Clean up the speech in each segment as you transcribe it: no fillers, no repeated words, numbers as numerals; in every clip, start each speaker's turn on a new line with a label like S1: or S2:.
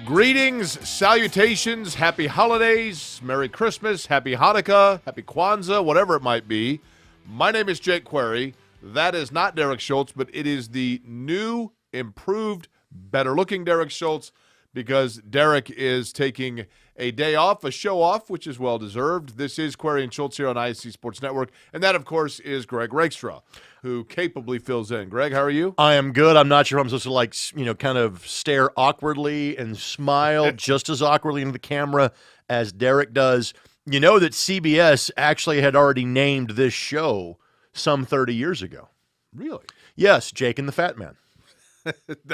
S1: Greetings, salutations, happy holidays, Merry Christmas, Happy Hanukkah, Happy Kwanzaa, whatever it might be. My name is Jake Query. That is not Derek Schultz, but it is the new, improved, better-looking Derek Schultz because Derek is taking a day off, a show off, which is well-deserved. This is Query and Schultz here on ISC Sports Network, and that, of course, is Greg Rakestraw, who capably fills in. Greg, how are you?
S2: I am good. I'm not sure if I'm supposed to, kind of stare awkwardly and smile just as awkwardly into the camera as Derek does. You know that CBS actually had already named this show some 30 years ago.
S1: Really?
S2: Yes, Jake and the Fat Man.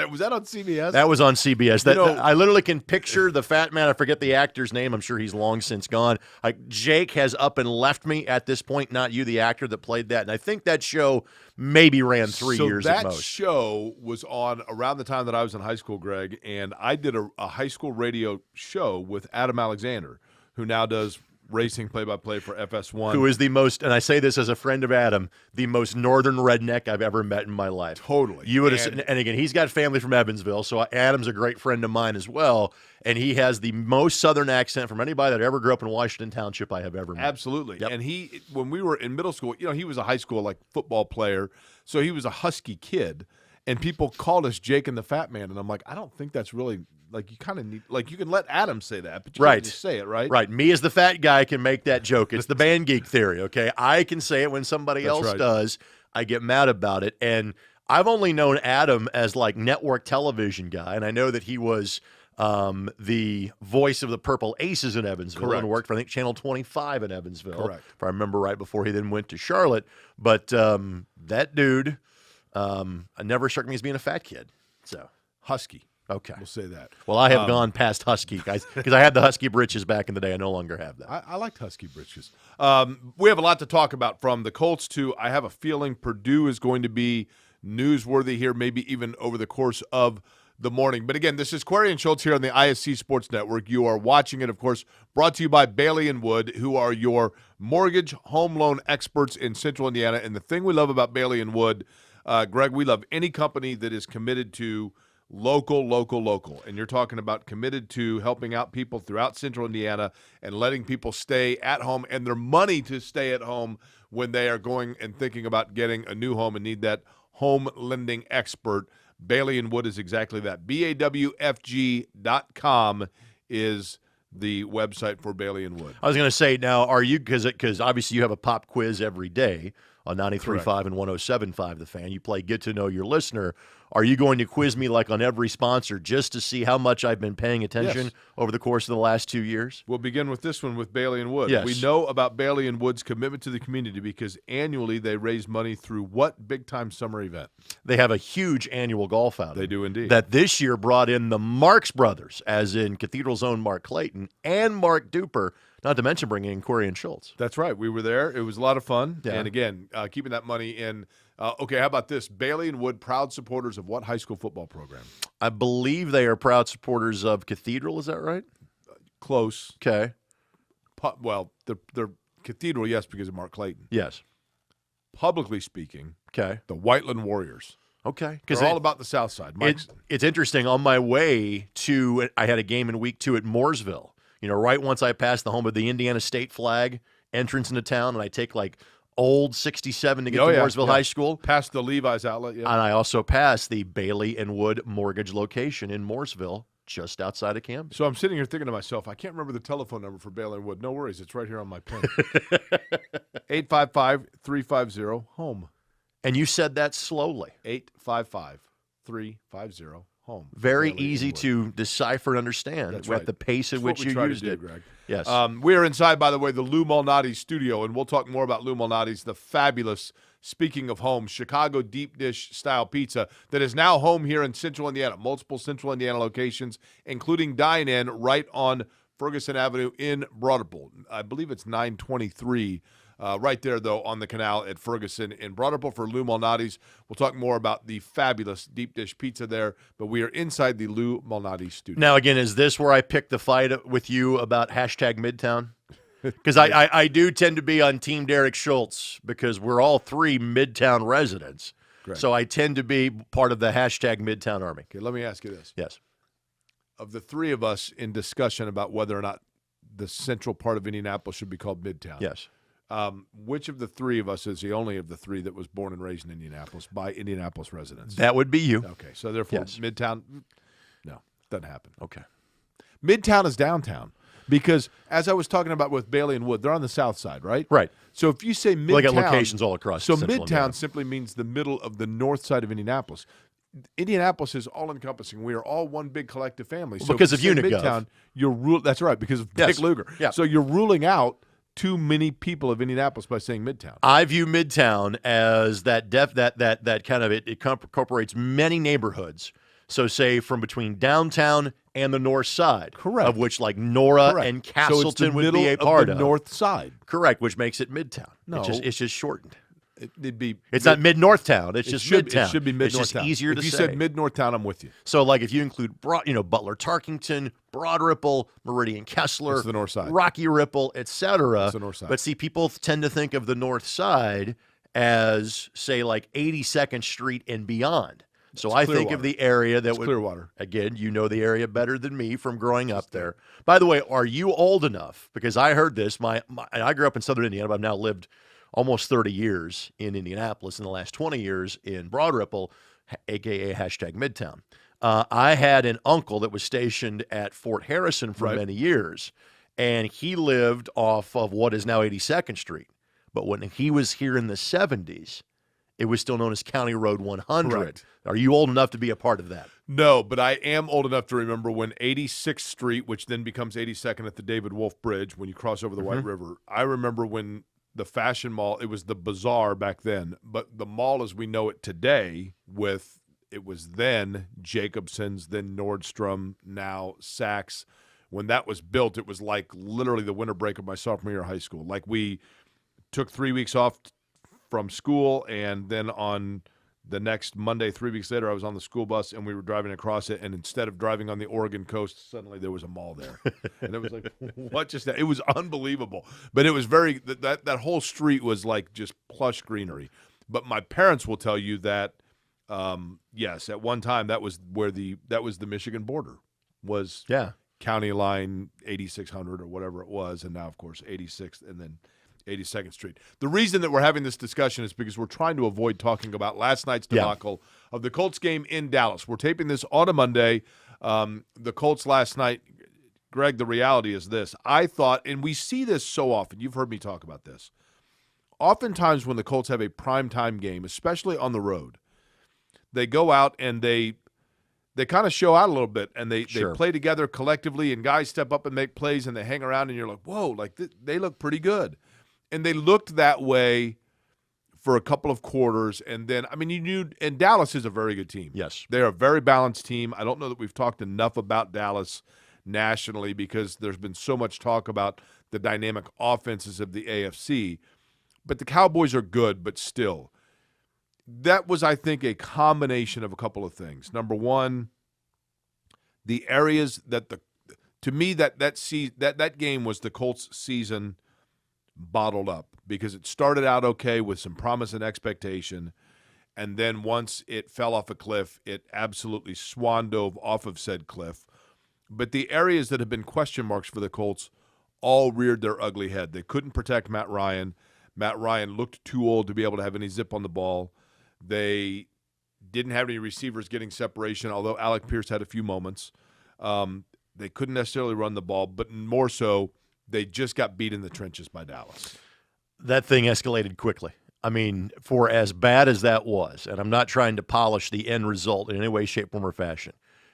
S1: Was that on CBS?
S2: That was on CBS. I literally can picture the Fat Man. I forget the actor's name. I'm sure he's long since gone. Jake has up and left me at this point, not you, the actor that played that. And I think that show maybe ran 3 years at most.
S1: That show was on around the time that I was in high school, Greg, and I did a high school radio show with Adam Alexander, who now does racing play-by-play for FS1.
S2: Who is the most, and I say this as a friend of Adam, the most northern redneck I've ever met in my life.
S1: Totally.
S2: You would have, and again, he's got family from Evansville, so Adam's a great friend of mine as well, and he has the most southern accent from anybody that ever grew up in Washington Township I have ever met.
S1: Absolutely.
S2: Yep.
S1: And when we were in middle school, he was a high school football player, so he was a husky kid, and people called us Jake and the Fat Man, and I'm like, I don't think that's really. You kind of need, you can let Adam say that, but you can't just say it, right?
S2: Right. Me as the fat guy can make that joke. It's the band geek theory, okay? I can say it when somebody else does. I get mad about it. And I've only known Adam as network television guy, and I know that he was the voice of the Purple Aces in Evansville and worked for, I think, Channel 25 in Evansville.
S1: Correct.
S2: If I remember right, before he then went to Charlotte. But that dude never struck me as being a fat kid. So
S1: husky.
S2: Okay.
S1: We'll say that.
S2: Well, I have gone past husky, guys, because I had the husky britches back in the day. I no longer have that.
S1: I liked husky britches. We have a lot to talk about, from the Colts to, I have a feeling, Purdue is going to be newsworthy here, maybe even over the course of the morning. But again, this is Query and Schultz here on the ISC Sports Network. You are watching it, of course, brought to you by Bailey & Wood, who are your mortgage home loan experts in Central Indiana. And the thing we love about Bailey & Wood, Greg, we love any company that is committed to local. And you're talking about committed to helping out people throughout Central Indiana and letting people stay at home and their money to stay at home when they are going and thinking about getting a new home and need that home lending expert. Bailey & Wood is exactly that. BAWFG.com is the website for Bailey & Wood.
S2: I was going to say, now, are you, because obviously you have a pop quiz every day on 93.5 and 107.5 The Fan. You play Get to Know Your Listener. Are you going to quiz me on every sponsor just to see how much I've been paying attention over the course of the last 2 years?
S1: We'll begin with this one with Bailey & Wood.
S2: Yes.
S1: We know about Bailey & Wood's commitment to the community because annually they raise money through what big-time summer event?
S2: They have a huge annual golf outing.
S1: They do indeed.
S2: That this year brought in the Marks brothers, as in Cathedral's own Mark Clayton and Mark Duper, not to mention bringing in Query and Schultz.
S1: That's right. We were there. It was a lot of fun.
S2: Yeah.
S1: And again, keeping that money in. Okay, how about this? Bailey & Wood, proud supporters of what high school football program?
S2: I believe they are proud supporters of Cathedral. Is that right?
S1: Close.
S2: Okay.
S1: Well, they're Cathedral, yes, because of Mark Clayton.
S2: Yes.
S1: Publicly speaking,
S2: okay,
S1: the Whiteland Warriors.
S2: Okay.
S1: Because all about the South Side.
S2: It's interesting. On my way to, I had a game in week 2 at Mooresville. Right once I passed the home of the Indiana State flag entrance into town, and I take old 67 to get to Mooresville High School.
S1: Past the Levi's outlet,
S2: And I also passed the Bailey & Wood mortgage location in Mooresville, just outside of Camden.
S1: So I'm sitting here thinking to myself, I can't remember the telephone number for Bailey & Wood. No worries, it's right here on my pen. 855-350-HOME.
S2: And you said that slowly.
S1: 855-350-HOME.
S2: Very easy to decipher and understand at the pace at which you used it.
S1: Greg.
S2: Yes.
S1: We are inside, by the way, the Lou Malnati studio, and we'll talk more about Lou Malnati's, the fabulous, speaking of home, Chicago deep dish style pizza that is now home here in Central Indiana. Multiple Central Indiana locations, including dine-in right on Ferguson Avenue in Broad Ripple. I believe it's 923. Right there, though, on the canal at Ferguson in Broad Ripple for Lou Malnati's. We'll talk more about the fabulous deep dish pizza there, but we are inside the Lou Malnati studio.
S2: Now, again, is this where I pick the fight with you about hashtag Midtown? Because I do tend to be on Team Derek Schultz because we're all three Midtown residents.
S1: Correct.
S2: So I tend to be part of the hashtag Midtown Army.
S1: Okay, let me ask you this.
S2: Yes.
S1: of the three of us in discussion about whether or not the central part of Indianapolis should be called Midtown.
S2: Yes.
S1: Which of the three of us is the only of the three that was born and raised in Indianapolis by Indianapolis residents?
S2: That would be you.
S1: Okay, so therefore
S2: Yes.
S1: Midtown, no, doesn't happen.
S2: Okay.
S1: Midtown is downtown because, as I was talking about with Bailey and Wood, they're on the south side, right?
S2: Right.
S1: So if you say Midtown,
S2: Like at locations all across.
S1: so
S2: Central
S1: Midtown
S2: Indiana.
S1: simply means the middle of the north side of Indianapolis. Indianapolis is all-encompassing. We are all one big collective family. So
S2: because
S1: if
S2: of
S1: you say
S2: Unigov.
S1: Midtown, you're that's right, because of
S2: Yes.
S1: Dick Lugar.
S2: Yeah.
S1: So you're ruling out too many people of Indianapolis by saying Midtown.
S2: I view Midtown as that kind of it incorporates many neighborhoods. So say from between downtown and the north side.
S1: Correct.
S2: Of which like Nora
S1: Correct.
S2: and
S1: So it's the
S2: Castleton would
S1: middle
S2: be a
S1: of
S2: part
S1: the
S2: of.
S1: north side.
S2: Correct, which makes it Midtown.
S1: No.
S2: It's just shortened.
S1: It'd be.
S2: It's not Mid-North Town. It's
S1: It
S2: just
S1: should,
S2: Midtown.
S1: It should be Mid-North
S2: It's just
S1: Town.
S2: easier to
S1: if you
S2: say.
S1: said Mid-North Town, I'm with you.
S2: So, like, if you include, Butler Tarkington, Broad Ripple, Meridian Kessler,
S1: That's the north side.
S2: Rocky Ripple, etc.
S1: That's the north side.
S2: But see, people tend to think of the north side as, say, like 82nd Street and beyond. So I think of
S1: Clearwater.
S2: the area that
S1: It's
S2: would,
S1: Clearwater.
S2: again, you know the area better than me from growing up there. By the way, are you old enough? Because I heard this. I grew up in Southern Indiana, but I've now lived almost 30 years in Indianapolis, in the last 20 years in Broad Ripple, a.k.a. hashtag Midtown. I had an uncle that was stationed at Fort Harrison for
S1: Right.
S2: many years, and he lived off of what is now 82nd Street. But when he was here in the 70s, it was still known as County Road 100.
S1: Correct.
S2: Are you old enough to be a part of that?
S1: No, but I am old enough to remember when 86th Street, which then becomes 82nd at the David Wolf Bridge, when you cross over the White River. I remember when the Fashion Mall, it was the Bazaar back then, but the mall as we know it today it was then Jacobson's, then Nordstrom, now Saks. When that was built, it was like literally the winter break of my sophomore year of high school. Like we took 3 weeks off from school, and then on the next Monday, 3 weeks later, I was on the school bus, and we were driving across it, and instead of driving on the Oregon coast, suddenly there was a mall there. And it was like, what just that? It was unbelievable. But it was that whole street was like just plush greenery. But my parents will tell you that, yes, at one time that was the Michigan border was county line 8600 or whatever it was, and now, of course, 86th and then 82nd Street. The reason that we're having this discussion is because we're trying to avoid talking about last night's debacle of the Colts game in Dallas. We're taping this on a Monday. The Colts last night, Greg, the reality is this. I thought, and we see this so often, you've heard me talk about this, oftentimes when the Colts have a primetime game, especially on the road, they go out and they kind of show out a little bit, and they play together collectively, and guys step up and make plays, and they hang around, and you're like, whoa, like they look pretty good. And they looked that way for a couple of quarters, and then, I mean, you knew, and Dallas is a very good team.
S2: Yes.
S1: They're a very balanced team. I don't know that we've talked enough about Dallas nationally because there's been so much talk about the dynamic offenses of the AFC. But the Cowboys are good, but still. That was, I think, a combination of a couple of things. Number one, the areas that to me, that game was the Colts' season bottled up because it started out okay with some promise and expectation, and then once it fell off a cliff, it absolutely swan dove off of said cliff. But the areas that have been question marks for the Colts all reared their ugly head. They couldn't protect Matt Ryan. Matt Ryan looked too old to be able to have any zip on the ball. They didn't have any receivers getting separation, although Alec Pierce had a few moments. They couldn't necessarily run the ball, but more so, they just got beat in the trenches by Dallas.
S2: That thing escalated quickly. I mean, for as bad as that was, and I'm not trying to polish the end result in any way, shape, form, or fashion,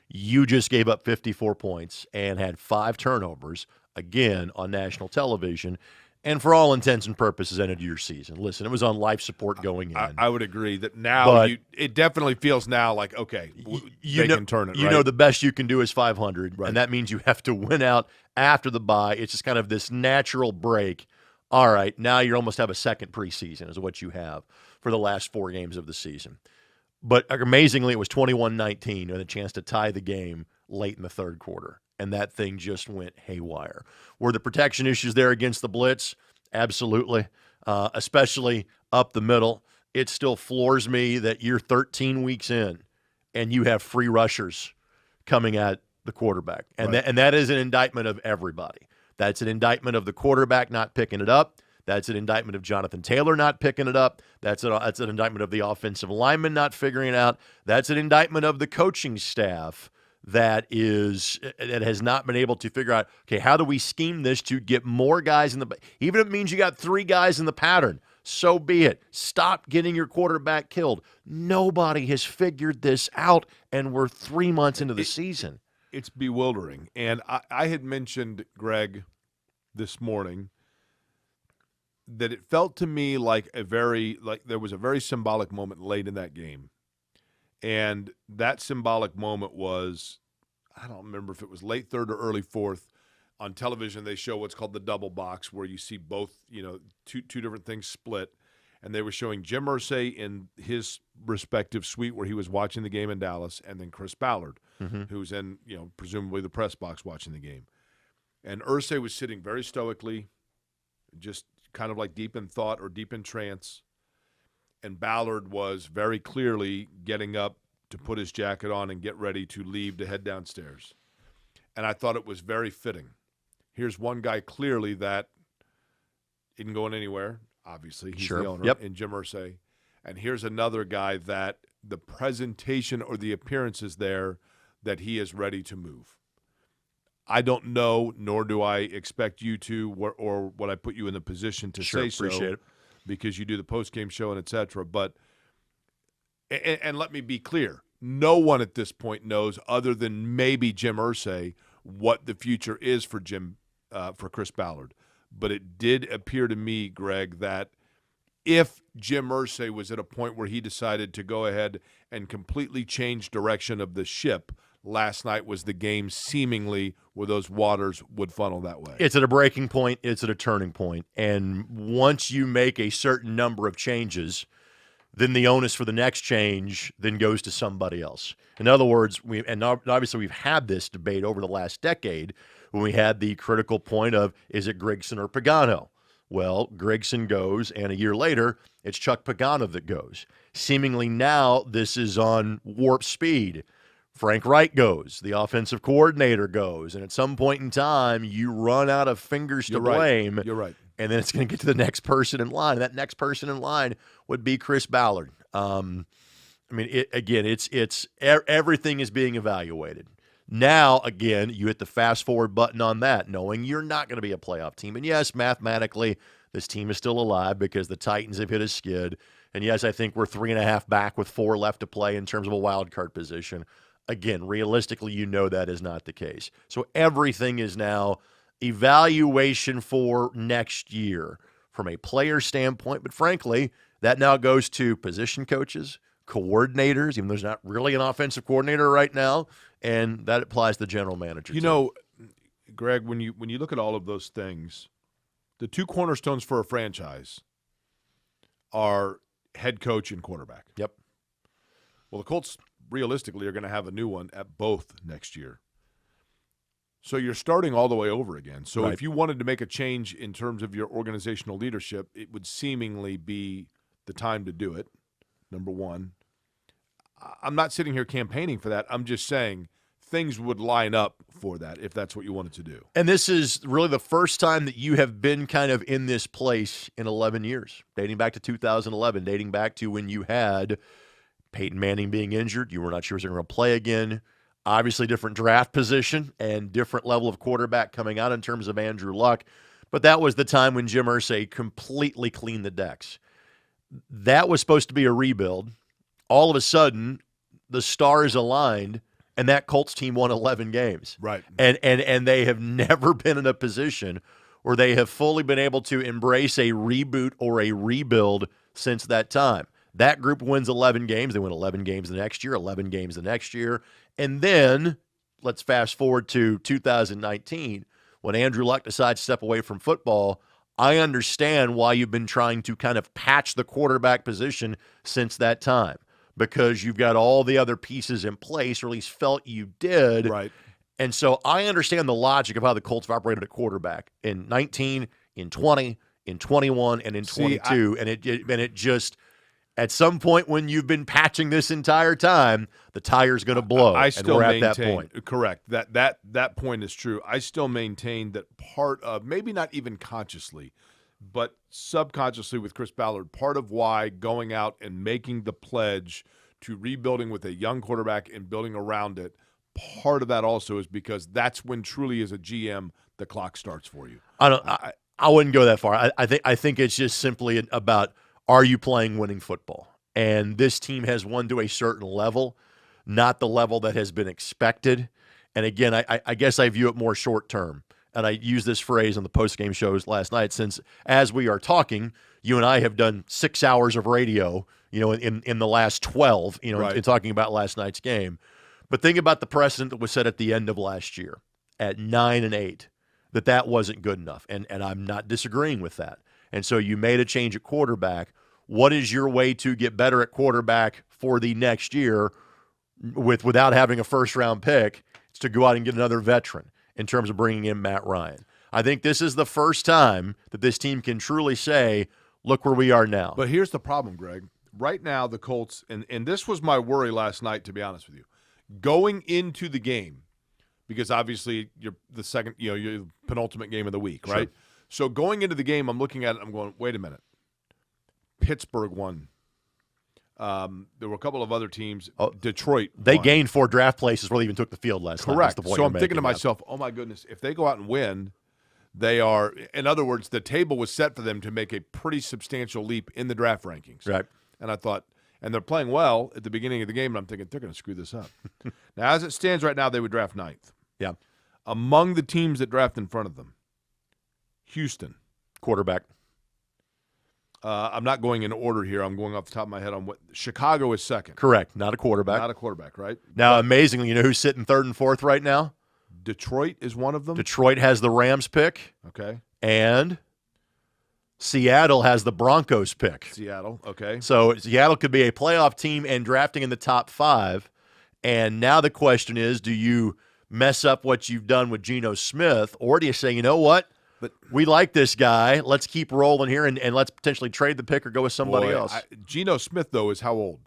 S2: you just gave up 54 points and had 5 turnovers, again, on national television, and for all intents and purposes ended your season. Listen, it was on life support going in.
S1: I would agree that now it definitely feels now like, okay, they can turn it,
S2: You
S1: right?
S2: know the best you can do is 500,
S1: Right.
S2: and that means you have to win out after the bye. It's just kind of this natural break. All right, now you almost have a second preseason is what you have for the last 4 games of the season. But amazingly, it was 21-19 and a chance to tie the game late in the third quarter. And that thing just went haywire. Were the protection issues there against the blitz? Absolutely, especially up the middle. It still floors me that you're 13 weeks in and you have free rushers coming at the quarterback. And,
S1: Right.
S2: that is an indictment of everybody. That's an indictment of the quarterback not picking it up. That's an indictment of Jonathan Taylor not picking it up. That's an indictment of the offensive lineman not figuring it out. That's an indictment of the coaching staff that has not been able to figure out, okay, how do we scheme this to get more guys in the – even if it means you got 3 guys in the pattern, so be it. Stop getting your quarterback killed. Nobody has figured this out, and we're 3 months into the season.
S1: It's bewildering. And I had mentioned, Greg, this morning that it felt to me like there was a very symbolic moment late in that game. And that symbolic moment was, I don't remember if it was late third or early fourth. On television, they show what's called the double box, where you see both, two different things split. And they were showing Jim Irsay in his respective suite where he was watching the game in Dallas, and then Chris Ballard, who's in, presumably the press box watching the game. And Irsay was sitting very stoically, just kind of like deep in thought or deep in trance. And Ballard was very clearly getting up to put his jacket on and get ready to leave to head downstairs. And I thought it was very fitting. Here's one guy clearly that isn't going anywhere. Obviously, he's the owner in Jim Irsay. And here's another guy that the presentation or the appearance is there that he is ready to move. I don't know, nor do I expect you to, or would I put you in the position to say so.
S2: Appreciate it.
S1: Because you do the post-game show and et cetera. But, and let me be clear, no one at this point knows other than maybe Jim Irsay what the future is for Chris Ballard. But it did appear to me, Greg, that if Jim Irsay was at a point where he decided to go ahead and completely change direction of the ship, last night was the game seemingly where those waters would funnel that way.
S2: It's at a breaking point. It's at a turning point. And once you make a certain number of changes, then the onus for the next change then goes to somebody else. In other words, obviously we've had this debate over the last decade when we had the critical point of, is it Grigson or Pagano? Well, Grigson goes, and a year later, it's Chuck Pagano that goes. Seemingly now this is on warp speed. Frank Reich goes, the offensive coordinator goes, and at some point in time, you run out of fingers to blame.
S1: You're right.
S2: And then it's going to get to the next person in line. And that next person in line would be Chris Ballard. Everything is being evaluated. Now, again, you hit the fast-forward button on that, knowing you're not going to be a playoff team. And, yes, mathematically, this team is still alive because the Titans have hit a skid. And, yes, I think we're 3.5 back with 4 left to play in terms of a wild card position. Again, realistically, that is not the case. So everything is now evaluation for next year from a player standpoint. But, frankly, that now goes to position coaches, coordinators, even though there's not really an offensive coordinator right now, and that applies to the general manager.
S1: Greg, when you look at all of those things, the 2 cornerstones for a franchise are head coach and quarterback.
S2: Yep.
S1: Well, the Colts realistically are going to have a new one at both next year. So you're starting all the way over again. So if you wanted to make a change in terms of your organizational leadership, it would seemingly be the time to do it, number one. I'm not sitting here campaigning for that. I'm just saying things would line up for that if that's what you wanted to do.
S2: And this is really the first time that you have been kind of in this place in 11 years, dating back to 2011, dating back to when you had Peyton Manning being injured. You were not sure if he was going to play again. Obviously, different draft position and different level of quarterback coming out in terms of Andrew Luck. But that was the time when Jim Irsay completely cleaned the decks. That was supposed to be a rebuild. All of a sudden, the stars aligned, and that Colts team won 11 games.
S1: Right.
S2: And they have never been in a position where they have fully been able to embrace a reboot or a rebuild since that time. That group wins 11 games. They win 11 games the next year, 11 games the next year. And then let's fast forward to 2019 when Andrew Luck decides to step away from football. I understand why you've been trying to kind of patch the quarterback position since that time, because you've got all the other pieces in place, or at least felt you did.
S1: Right.
S2: And so I understand the logic of how the Colts have operated at quarterback in 19, in 20, in 21, and in 22. And it just, At some point when you've been patching this entire time, the tire's going to blow.
S1: I still
S2: and we're
S1: maintain,
S2: at that point.
S1: Correct. That point is true. I still maintain that part of, maybe not even consciously, but subconsciously with Chris Ballard, part of why going out and making the pledge to rebuilding with a young quarterback and building around it, part of that also is because that's when truly as a GM the clock starts for you.
S2: I wouldn't go that far. I think it's just simply about, are you playing winning football? And this team has won to a certain level, not the level that has been expected. And again, I guess I view it more short term. And I used this phrase on the post-game shows last night, since as we are talking, you and I have done 6 hours of radio, in the last 12,
S1: right,
S2: in talking about last night's game. But think about the precedent that was set at the end of last year at 9-8, that wasn't good enough. And I'm not disagreeing with that. And so you made a change at quarterback. What is your way to get better at quarterback for the next year without having a first-round pick? It's to go out and get another veteran in terms of bringing in Matt Ryan. I think this is the first time that this team can truly say, look where we are now.
S1: But here's the problem, Greg. Right now, the Colts, and this was my worry last night, to be honest with you, going into the game, because obviously you're the second, you're the penultimate game of the week, right?
S2: Sure.
S1: So going into the game, I'm looking at it, I'm going, wait a minute. Pittsburgh won. There were a couple of other teams. Detroit
S2: They
S1: won.
S2: gained 4 draft places before they even took the field last night.
S1: Correct.
S2: That's the point
S1: So
S2: you're
S1: I'm thinking to
S2: making.
S1: myself, oh my goodness, if they go out and win, they are, in other words, the table was set for them to make a pretty substantial leap in the draft rankings.
S2: Right.
S1: And I thought, and they're playing well at the beginning of the game, and I'm thinking, they're going to screw this up. Now, as it stands right now, they would draft 9th.
S2: Yeah.
S1: Among the teams that draft in front of them, Houston.
S2: Quarterback.
S1: I'm not going in order here. I'm going off the top of my head on what Chicago is second.
S2: Correct. Not a quarterback.
S1: Not a quarterback, right?
S2: Now, amazingly, you know who's sitting 3rd and 4th right now?
S1: Detroit is one of them.
S2: Detroit has the Rams pick.
S1: Okay.
S2: And Seattle has the Broncos pick.
S1: Seattle, okay.
S2: So Seattle could be a playoff team and drafting in the top 5. And now the question is, do you mess up what you've done with Geno Smith, or do you say, you know what?
S1: But
S2: we like this guy. Let's keep rolling here and let's potentially trade the pick or go with somebody else.
S1: Geno Smith, though, is how old?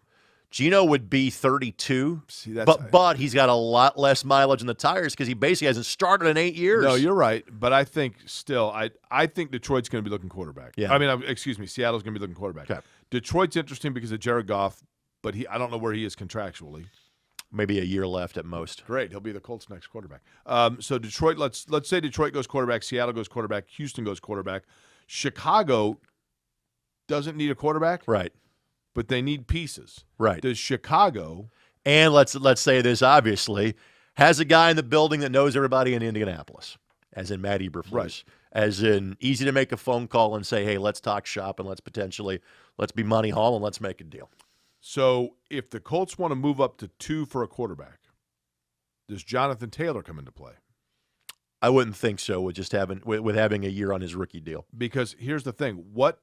S2: Geno would be 32,
S1: See, that's,
S2: but he's got a lot less mileage in the tires because he basically hasn't started in 8 years.
S1: No, you're right. But I think still, I think Detroit's going to be looking quarterback.
S2: Yeah.
S1: I mean, excuse me, Seattle's going to be looking quarterback.
S2: Okay.
S1: Detroit's interesting because of Jared Goff, but I don't know where he is contractually.
S2: Maybe a year left at most.
S1: Great, he'll be the Colts' next quarterback. So Detroit, let's say Detroit goes quarterback, Seattle goes quarterback, Houston goes quarterback. Chicago doesn't need a quarterback,
S2: Right.
S1: but they need pieces.
S2: Right.
S1: Does Chicago?
S2: And let's say this, obviously, has a guy in the building that knows everybody in Indianapolis, as in Matt Eberflus.
S1: Right.
S2: As in easy to make a phone call and say, hey, let's talk shop and let's be money hall and let's make a deal.
S1: So if the Colts want to move up to 2 for a quarterback, does Jonathan Taylor come into play?
S2: I wouldn't think so with just having a year on his rookie deal.
S1: Because here's the thing: what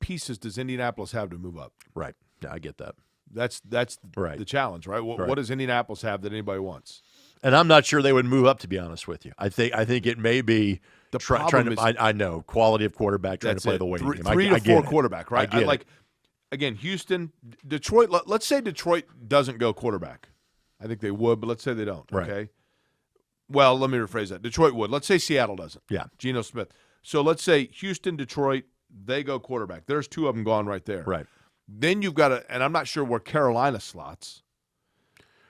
S1: pieces does Indianapolis have to move up?
S2: Right. Yeah, I get that.
S1: That's
S2: right.
S1: the challenge, right? What does Indianapolis have that anybody wants?
S2: And I'm not sure they would move up, to be honest with you. I think it may be
S1: the
S2: trying
S1: problem
S2: to. I know quality of quarterback trying to play the waiting game.
S1: 3 to 4 quarterback, right?
S2: I get it.
S1: Again, Houston, Detroit. Let's say Detroit doesn't go quarterback. I think they would, but let's say they don't.
S2: Right.
S1: Okay. Well, let me rephrase that. Detroit would. Let's say Seattle doesn't.
S2: Yeah.
S1: Geno Smith. So let's say Houston, Detroit, they go quarterback. There's 2 of them gone right there.
S2: Right.
S1: Then you've got and I'm not sure where Carolina slots.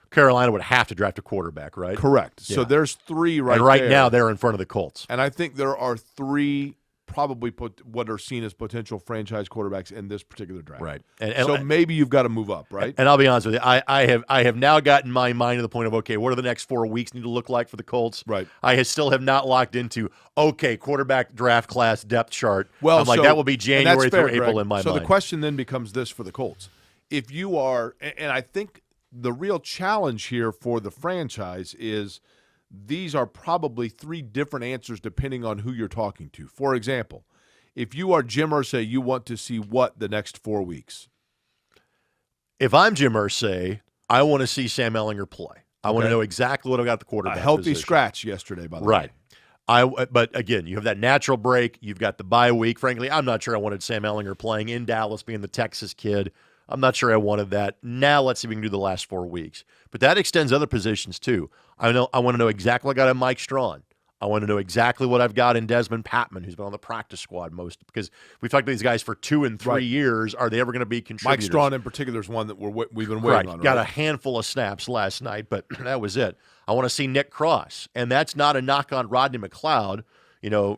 S2: Carolina would have to draft a quarterback, right?
S1: Correct.
S2: Yeah.
S1: So there's 3 right
S2: and right
S1: there.
S2: now they're in front of the Colts.
S1: And I think there are 3 probably what are seen as potential franchise quarterbacks in this particular draft.
S2: Right.
S1: So maybe you've got to move up, right?
S2: And I'll be honest with you, I have now gotten my mind to the point of, okay, what do the next 4 weeks need to look like for the Colts?
S1: Right.
S2: I still have not locked into, okay, quarterback draft class depth chart.
S1: Well,
S2: I'm like, that will be January through April
S1: Greg.
S2: in my mind.
S1: So the question then becomes this for the Colts. If you are, and I think the real challenge here for the franchise is these are probably 3 different answers depending on who you're talking to. For example, if you are Jim Irsay, you want to see what the next 4 weeks?
S2: If I'm Jim Irsay, I want to see Sam Ehlinger play. I want to know exactly what I got at the quarterback
S1: A healthy
S2: position.
S1: scratch yesterday, by the way.
S2: Right. But again, you have that natural break. You've got the bye week. Frankly, I'm not sure I wanted Sam Ehlinger playing in Dallas, being the Texas kid. I'm not sure I wanted that. Now let's see if we can do the last 4 weeks. But that extends other positions too. I want to know exactly what I got in Mike Strawn. I want to know exactly what I've got in Desmond Patman, who's been on the practice squad because we've talked to these guys for 2 and 3 years. Are they ever going to be contributors?
S1: Mike Strawn in particular is one that we've been waiting on. Right?
S2: Got a handful of snaps last night, but that was it. I want to see Nick Cross, and that's not a knock on Rodney McLeod.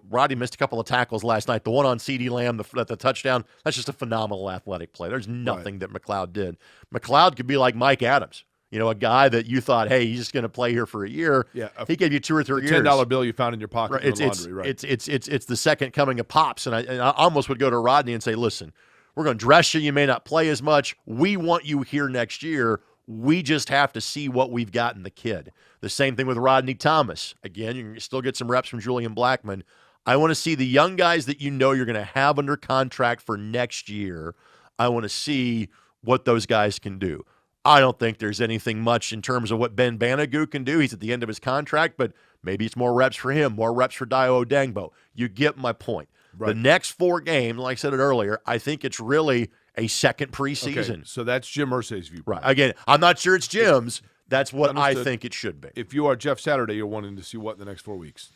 S2: Rodney missed a couple of tackles last night. The one on CeeDee Lamb, the touchdown, that's just a phenomenal athletic play. There's nothing that McLeod did. McLeod could be like Mike Adams. A guy that you thought, hey, he's just going to play here for a year. Yeah, he gave you 2 or 3 years.
S1: $10 bill you found in your pocket.
S2: Right. It's the second coming of Pops, and I almost would go to Rodney and say, listen, we're going to dress you. You may not play as much. We want you here next year. We just have to see what we've got in the kid. The same thing with Rodney Thomas. Again, you can still get some reps from Julian Blackmon. I want to see the young guys that you're going to have under contract for next year. I want to see what those guys can do. I don't think there's anything much in terms of what Ben Banagou can do. He's at the end of his contract, but maybe it's more reps for him, more reps for Dio Odengbo. You get my point. Right. The next 4 games, like I said it earlier, I think it's really a second preseason.
S1: Okay, so that's Jim Irsay's view.
S2: Right. Again, I'm not sure it's Jim's. That's what I think it should be.
S1: If you are Jeff Saturday, you're wanting to see what in the next 4 weeks?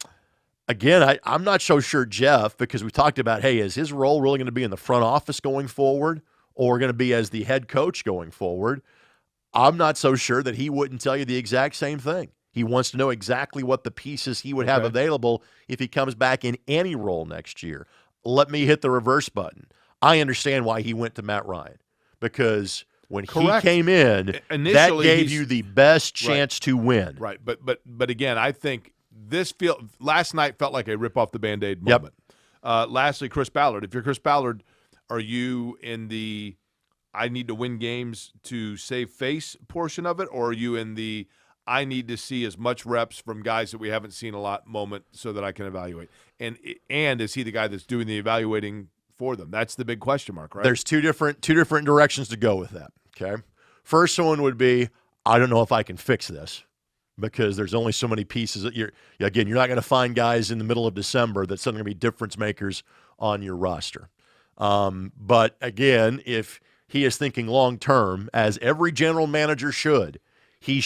S2: Again, I'm not so sure Jeff, because we talked about, hey, is his role really going to be in the front office going forward or going to be as the head coach going forward? I'm not so sure that he wouldn't tell you the exact same thing. He wants to know exactly what the pieces he would have available if he comes back in any role next year. Let me hit the reverse button. I understand why he went to Matt Ryan, because when he came in, initially, that gave you the best chance to win.
S1: Right, but again, I think last night felt like a rip off the Band-Aid moment. Lastly, Chris Ballard. If you're Chris Ballard, are you in the I need to win games to save face portion of it, or are you in the I need to see as much reps from guys that we haven't seen a lot moment so that I can evaluate? And is he the guy that's doing the evaluating for them? That's the big question mark, right?
S2: There's two different directions to go with that, okay? First one would be, I don't know if I can fix this, because there's only so many pieces that you're not going to find guys in the middle of December that's suddenly going to be difference makers on your roster. But again, if he is thinking long-term, as every general manager should, he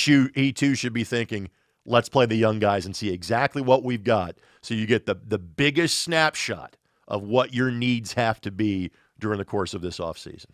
S2: too should be thinking, let's play the young guys and see exactly what we've got, so you get the biggest snapshot of what your needs have to be during the course of this offseason.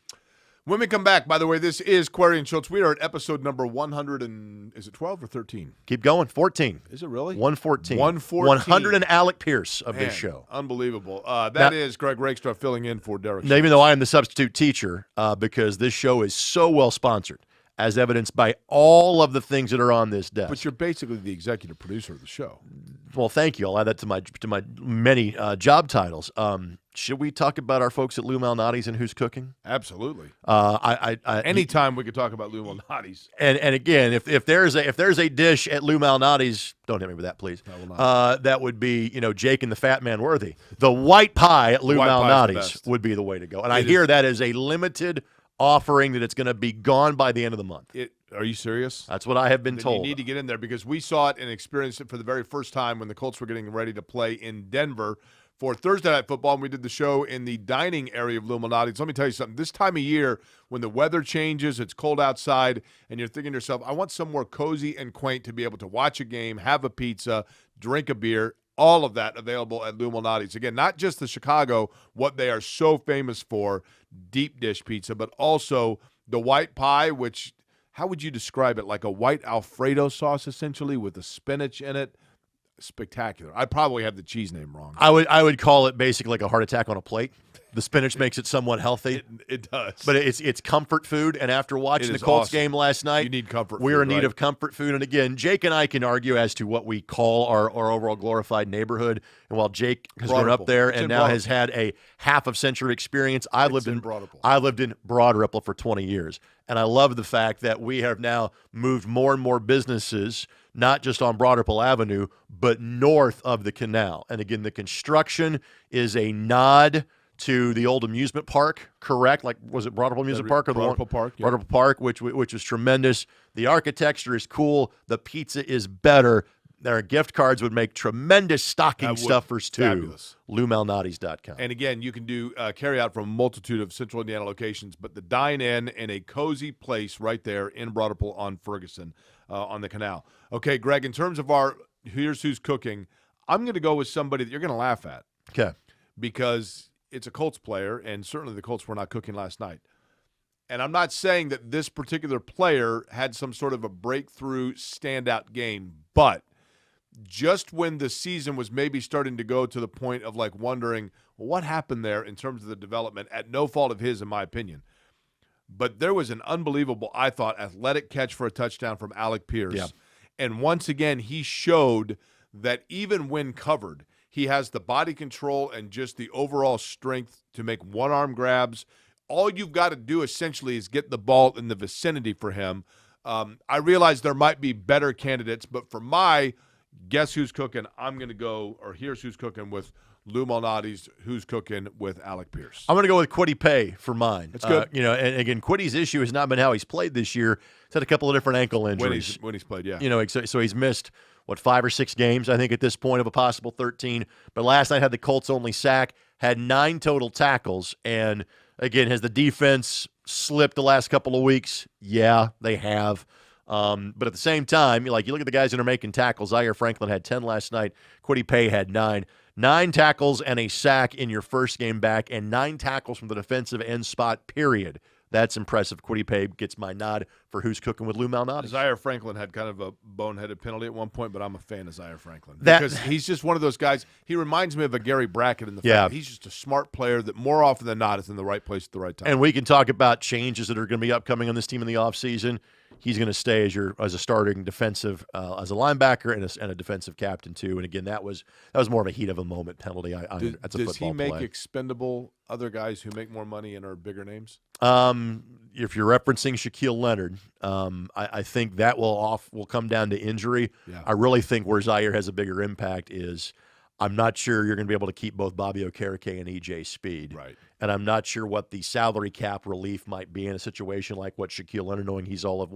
S1: When we come back, by the way, this is Query and Schultz. We are at episode number 100 and, is it 12 or 13?
S2: Keep going, 14.
S1: Is it really?
S2: 114.
S1: 114.
S2: 100 and Alec Pierce of this show.
S1: Unbelievable. That is Greg Rakestraw filling in for Derek Schultz.
S2: Even though I am the substitute teacher, because this show is so well sponsored, as evidenced by all of the things that are on this desk.
S1: But you're basically the executive producer of the show.
S2: Well, thank you. I'll add that to my many job titles. Should we talk about our folks at Lou Malnati's and who's cooking?
S1: Absolutely.
S2: Anytime
S1: we could talk about Lou Malnati's.
S2: And again, if there's a dish at Lou Malnati's, don't hit me with that, please.
S1: I will not.
S2: That would be Jake and the Fat Man worthy. The white pie at Lou Malnati's would be the way to go. And I hear that is a limited offering, that it's going to be gone by the end of the month.
S1: Are you serious?
S2: That's what I have been told.
S1: You need to get in there, because we saw it and experienced it for the very first time when the Colts were getting ready to play in Denver for Thursday Night Football, and we did the show in the dining area of Lou Malnati's. Let me tell you something. This time of year, when the weather changes, it's cold outside, and you're thinking to yourself, I want somewhere cozy and quaint to be able to watch a game, have a pizza, drink a beer, all of that available at Lou Malnati's. Again, not just the Chicago, what they are so famous for, deep dish pizza, but also the white pie, which, how would you describe it? Like a white Alfredo sauce, essentially, with the spinach in it. Spectacular. I probably have the cheese name wrong.
S2: I would call it basically like a heart attack on a plate. The spinach makes it somewhat healthy.
S1: It does.
S2: But it's comfort food, and after watching the Colts game last night,
S1: you need comfort food.
S2: We're in need of comfort food. And again, Jake and I can argue as to what we call our overall glorified neighborhood. And while Jake has grown up there and now has had a half of century experience, I lived in Broad Ripple for 20 years. And I love the fact that we have now moved more and more businesses, not just on Broad Ripple Avenue, but north of the canal. And again, the construction is a nod to the old amusement park, correct? Like, was it Broad Ripple Amusement Park or
S1: Broad Ripple Park?
S2: Broad Ripple Park, which was tremendous. The architecture is cool. The pizza is better. Their gift cards would make tremendous stocking stuffers, too.
S1: Fabulous.
S2: LouMalnati's.com.
S1: And again, you can do carry out from a multitude of Central Indiana locations, but the dine-in in a cozy place right there in Broadwell on Ferguson on the canal. Okay, Greg, in terms of our Here's Who's Cooking, I'm going to go with somebody that you're going to laugh at.
S2: Okay.
S1: Because it's a Colts player, and certainly the Colts were not cooking last night. And I'm not saying that this particular player had some sort of a breakthrough standout game, but just when the season was maybe starting to go to the point of like wondering, well, what happened there in terms of the development, at no fault of his, in my opinion. But there was an unbelievable, I thought, athletic catch for a touchdown from Alec Pierce.
S2: Yeah.
S1: And once again, he showed that even when covered, he has the body control and just the overall strength to make one-arm grabs. All you've got to do essentially is get the ball in the vicinity for him. I realize there might be better candidates, but for my guess who's cooking, I'm going to go, or here's who's cooking with Lou Malnati's Who's Cooking with Alec Pierce.
S2: I'm going to go with Kwity Paye for mine.
S1: That's good.
S2: And again, Quity's issue has not been how he's played this year. He's had a couple of different ankle injuries.
S1: When he's played, yeah.
S2: So he's missed, 5 or 6 games, I think, at this point of a possible 13. But last night had the Colts' only sack, had 9 total tackles. And, again, has the defense slipped the last couple of weeks? Yeah, they have. But at the same time, you look at the guys that are making tackles. Zaire Franklin had 10 last night. Kwity Paye had 9. 9 tackles and a sack in your first game back, and 9 tackles from the defensive end spot, period. That's impressive. Kwity Paye gets my nod for Who's Cooking with Lou Malnati.
S1: Zaire Franklin had kind of a boneheaded penalty at one point, but I'm a fan of Zaire Franklin. Because he's just one of those guys. He reminds me of a Gary Brackett in the fact that he's just a smart player that more often than not is in the right place at the right time.
S2: And we can talk about changes that are going to be upcoming on this team in the offseason. He's going to stay as a starting defensive, as a linebacker and a defensive captain too. And again, that was more of a heat of a moment penalty. That's a football play.
S1: Does he make expendable other guys who make more money and are bigger names?
S2: If you're referencing Shaquille Leonard, I think that will come down to injury.
S1: Yeah.
S2: I really think where Zaire has a bigger impact is I'm not sure you're going to be able to keep both Bobby Okereke and E.J. Speed.
S1: Right.
S2: And I'm not sure what the salary cap relief might be in a situation like what Shaquille Leonard, knowing he's all of,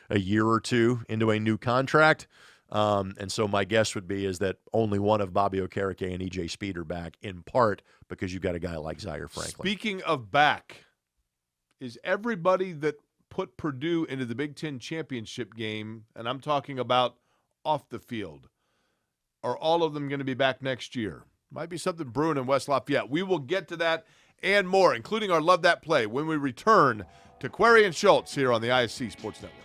S2: a year or two into a new contract. And so my guess would be is that only one of Bobby Okereke and E.J. Speed are back, in part because you've got a guy like Zaire Franklin.
S1: Speaking of back, is everybody that put Purdue into the Big Ten championship game, and I'm talking about off the field, are all of them going to be back next year? Might be something brewing in West Lafayette. We will get to that and more, including our Love That Play, when we return to Query and Schultz here on the ISC Sports Network.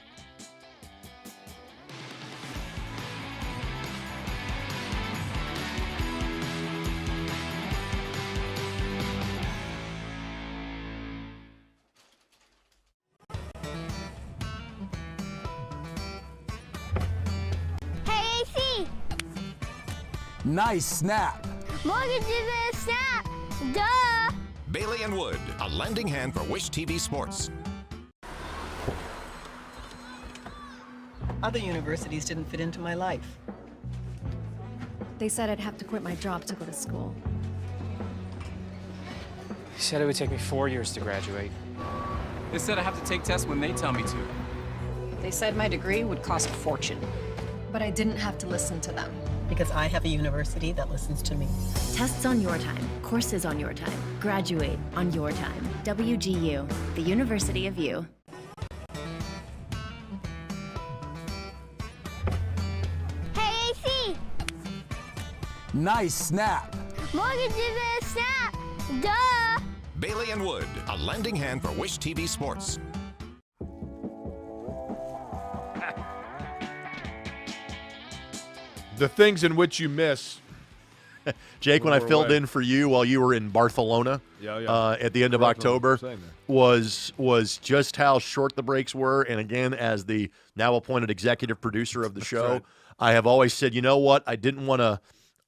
S3: Hey, AC!
S4: Nice snap.
S3: Mortgage is a snap! Duh!
S5: Bailey and Wood, a lending hand for Wish TV Sports.
S6: Other universities didn't fit into my life.
S7: They said I'd have to quit my job to go to school.
S8: They said it would take me 4 years to graduate. They said I have to take tests when they tell me to.
S6: They said my degree would cost a fortune.
S7: But I didn't have to listen to them.
S6: Because I have a university that listens to me.
S9: Tests on your time, courses on your time, graduate on your time. WGU, the University of You.
S3: Hey, AC!
S4: Nice snap.
S3: Mortgage is a snap! Duh!
S5: Bailey and Wood, a lending hand for Wish TV Sports.
S1: The things in which you miss.
S2: Jake, when I filled in for you while you were in Barcelona at the end of October, was just how short the breaks were. And again, as the now appointed executive producer of the show, right, I have always said, you know what? I didn't want to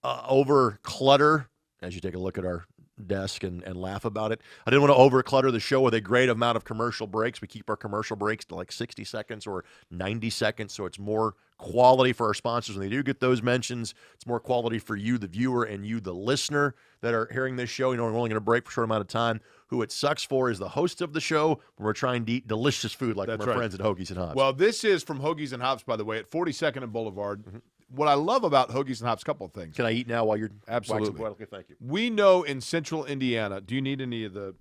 S2: over-clutter, as you take a look at our desk and laugh about it. I didn't want to over-clutter the show with a great amount of commercial breaks. We keep our commercial breaks to like 60 seconds or 90 seconds, so it's more quality for our sponsors when they do get those mentions. It's more quality for you, the viewer, and you, the listener, that are hearing this show. You know, we're only going to break for a short amount of time. Who it sucks for is the host of the show when we're trying to eat delicious food like our friends at Hoagies and Hobbs.
S1: Well, this is from Hoagies and Hobbs, by the way, at 42nd and Boulevard. what I love about Hoagies and Hops, a couple of things.
S2: Can I eat now while you're
S1: Absolutely.
S2: waxing? Okay, thank you.
S1: We know in central Indiana, do you need any of the,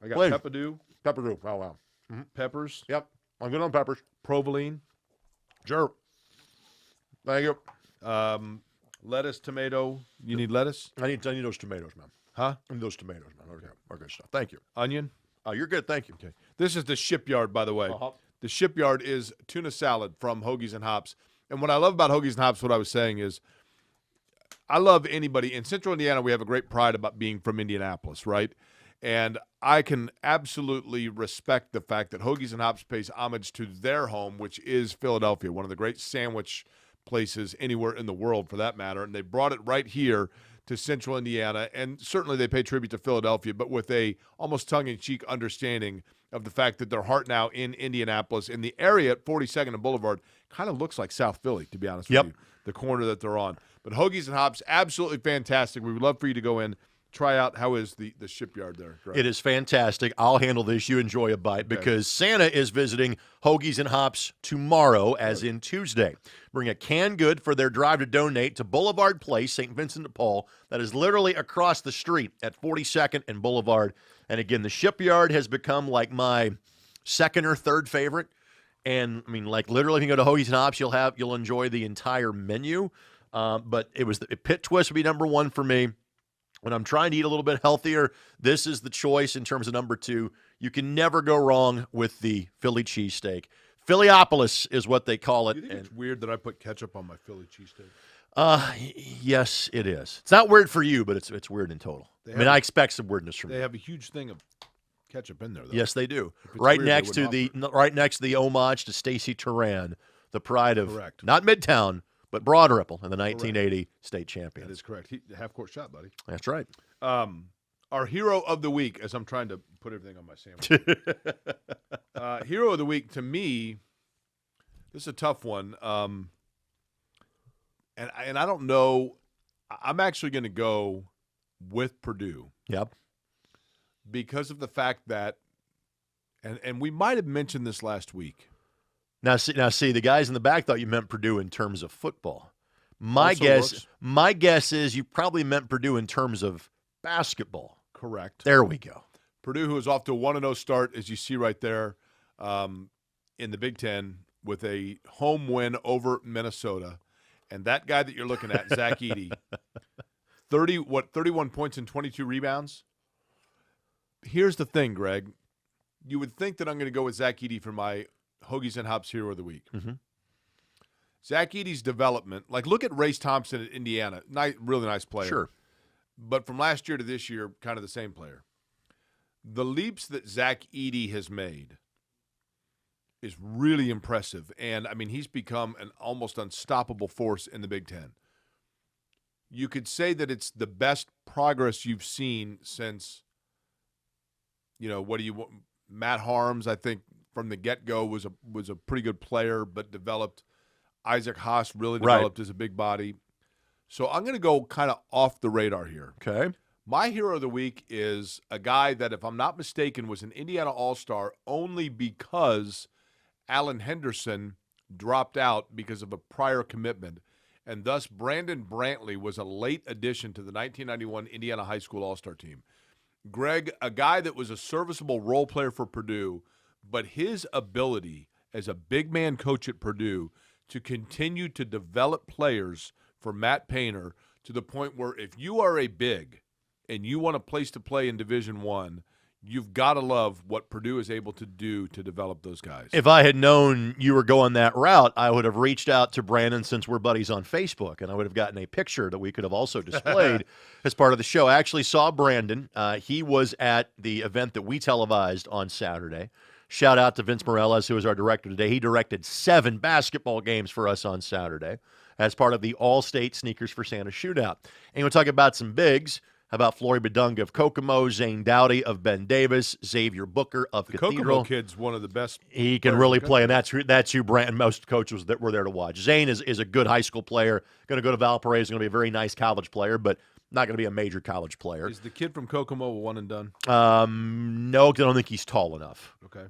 S1: I got
S2: Please.
S1: Peppadew,
S2: Peppadew. Oh, wow.
S1: peppers,
S2: Yep. I'm good on peppers.
S1: Provolone,
S2: Sure. Thank you.
S1: lettuce, tomato. You need lettuce?
S2: I need those tomatoes, man.
S1: Huh?
S2: I need those tomatoes, man. Okay. Okay, stuff. Thank you.
S1: Onion?
S2: You're good. Thank you.
S1: Okay. This is the Shipyard, by the way.
S2: Uh-huh.
S1: The Shipyard is tuna salad from Hoagies and Hops. And what I love about Hoagies and Hops, what I was saying is, I love anybody. In Central Indiana, we have a great pride about being from Indianapolis, right? And I can absolutely respect the fact that Hoagies and Hops pays homage to their home, which is Philadelphia, one of the great sandwich places anywhere in the world for that matter. And they brought it right here to Central Indiana. And certainly they pay tribute to Philadelphia, but with a almost tongue-in-cheek understanding of the fact that their heart now in Indianapolis, in the area at 42nd and Boulevard, kind of looks like South Philly, to be honest with you, the corner that they're on. But Hoagies and Hops, absolutely fantastic. We would love for you to go in, try out. How is the Shipyard there? Greg?
S2: It is fantastic. I'll handle this. You enjoy a bite because Santa is visiting Hoagies and Hops tomorrow, as in Tuesday. Bring a canned good for their drive to donate to Boulevard Place, St. Vincent de Paul. That is literally across the street at 42nd and Boulevard. And again, the Shipyard has become like my second or third favorite. And I mean, like literally, if you go to Hoagies and Hops, you'll enjoy the entire menu. But the pit twist would be number one for me. When I'm trying to eat a little bit healthier, this is the choice in terms of number two. You can never go wrong with the Philly cheesesteak. Phillyopoulos is what they call it.
S1: Do you think it's weird that I put ketchup on my Philly cheesesteak?
S2: Yes, it is. It's not weird for you, but it's weird in total. I expect some weirdness from you.
S1: They have a huge thing of ketchup in there, though.
S2: Yes, they do.
S1: Right
S2: next to the homage to Stacey Turan, the pride of not Midtown, but Broad Ripple and the 1980 state champions.
S1: That is correct. Half-court shot, buddy.
S2: That's right.
S1: Our hero of the week, as I'm trying to put everything on my sandwich. Hero of the week, to me, this is a tough one. And I don't know. I'm actually going to go with Purdue.
S2: Yep.
S1: Because of the fact that, and we might have mentioned this last week.
S2: Now see, the guys in the back thought you meant Purdue in terms of football. My guess is you probably meant Purdue in terms of basketball.
S1: Correct.
S2: There we go.
S1: Purdue, who is off to a 1-0 start, as you see right there, in the Big Ten with a home win over Minnesota. And that guy that you're looking at, Zach Edey, 31 points and 22 rebounds. Here's the thing, Greg. You would think that I'm going to go with Zach Edey for my Hoagies and Hops Hero of the Week.
S2: Mm-hmm.
S1: Zach Edey's development, like look at Race Thompson at Indiana. Really nice player.
S2: Sure.
S1: But from last year to this year, kind of the same player. The leaps that Zach Edey has made is really impressive. And, I mean, he's become an almost unstoppable force in the Big Ten. You could say that it's the best progress you've seen since, Matt Harms, I think, from the get-go was a pretty good player, but developed. Isaac Haas really developed as a big body. So I'm going to go kind of off the radar here.
S2: Okay.
S1: My hero of the week is a guy that, if I'm not mistaken, was an Indiana All-Star only because Alan Henderson dropped out because of a prior commitment, and thus Brandon Brantley was a late addition to the 1991 Indiana High School All-Star team. Greg, a guy that was a serviceable role player for Purdue, but his ability as a big man coach at Purdue to continue to develop players for Matt Painter to the point where if you are a big and you want a place to play in Division I, you've got to love what Purdue is able to do to develop those guys.
S2: If I had known you were going that route, I would have reached out to Brandon since we're buddies on Facebook, and I would have gotten a picture that we could have also displayed as part of the show. I actually saw Brandon. He was at the event that we televised on Saturday. Shout out to Vince Morales, who is our director today. He directed 7 basketball games for us on Saturday as part of the All-State Sneakers for Santa shootout. And we'll talk about some bigs. How about Flory Badunga of Kokomo, Zane Dowdy of Ben Davis, Xavier Booker of Cathedral.
S1: Kokomo kid's one of the best.
S2: He can really play, and that's who Brandon, most coaches that were there to watch. Zane is a good high school player. Going to go to Valparaiso. Going to be a very nice college player, but not going to be a major college player.
S1: Is the kid from Kokomo a one and done?
S2: No, I don't think he's tall enough.
S1: Okay.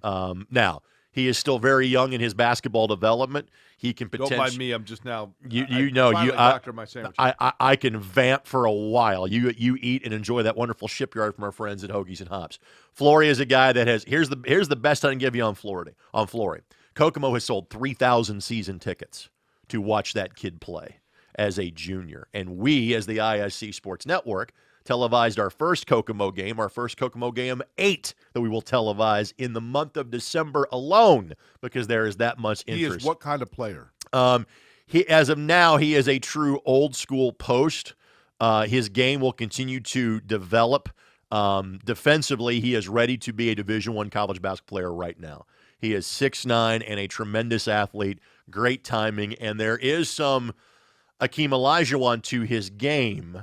S2: Now, He is still very young in his basketball development. He can potentially.
S1: Don't mind me. I'm just now.
S2: Doctor
S1: my sandwich.
S2: I can vamp for a while. You eat and enjoy that wonderful shipyard from our friends at Hoagies and Hops. Flory is a guy that has. Here's the best I can give you on Flory. Kokomo has sold 3,000 season tickets to watch that kid play as a junior, and we, as the ISC Sports Network, televised our first Kokomo game 8 that we will televise in the month of December alone, because there is that much interest.
S1: He is what kind of player?
S2: As of now, he is a true old school post. His game will continue to develop. Defensively, he is ready to be a Division I college basketball player right now. He is 6'9" and a tremendous athlete, great timing, and there is some Akeem Olajuwon to his game,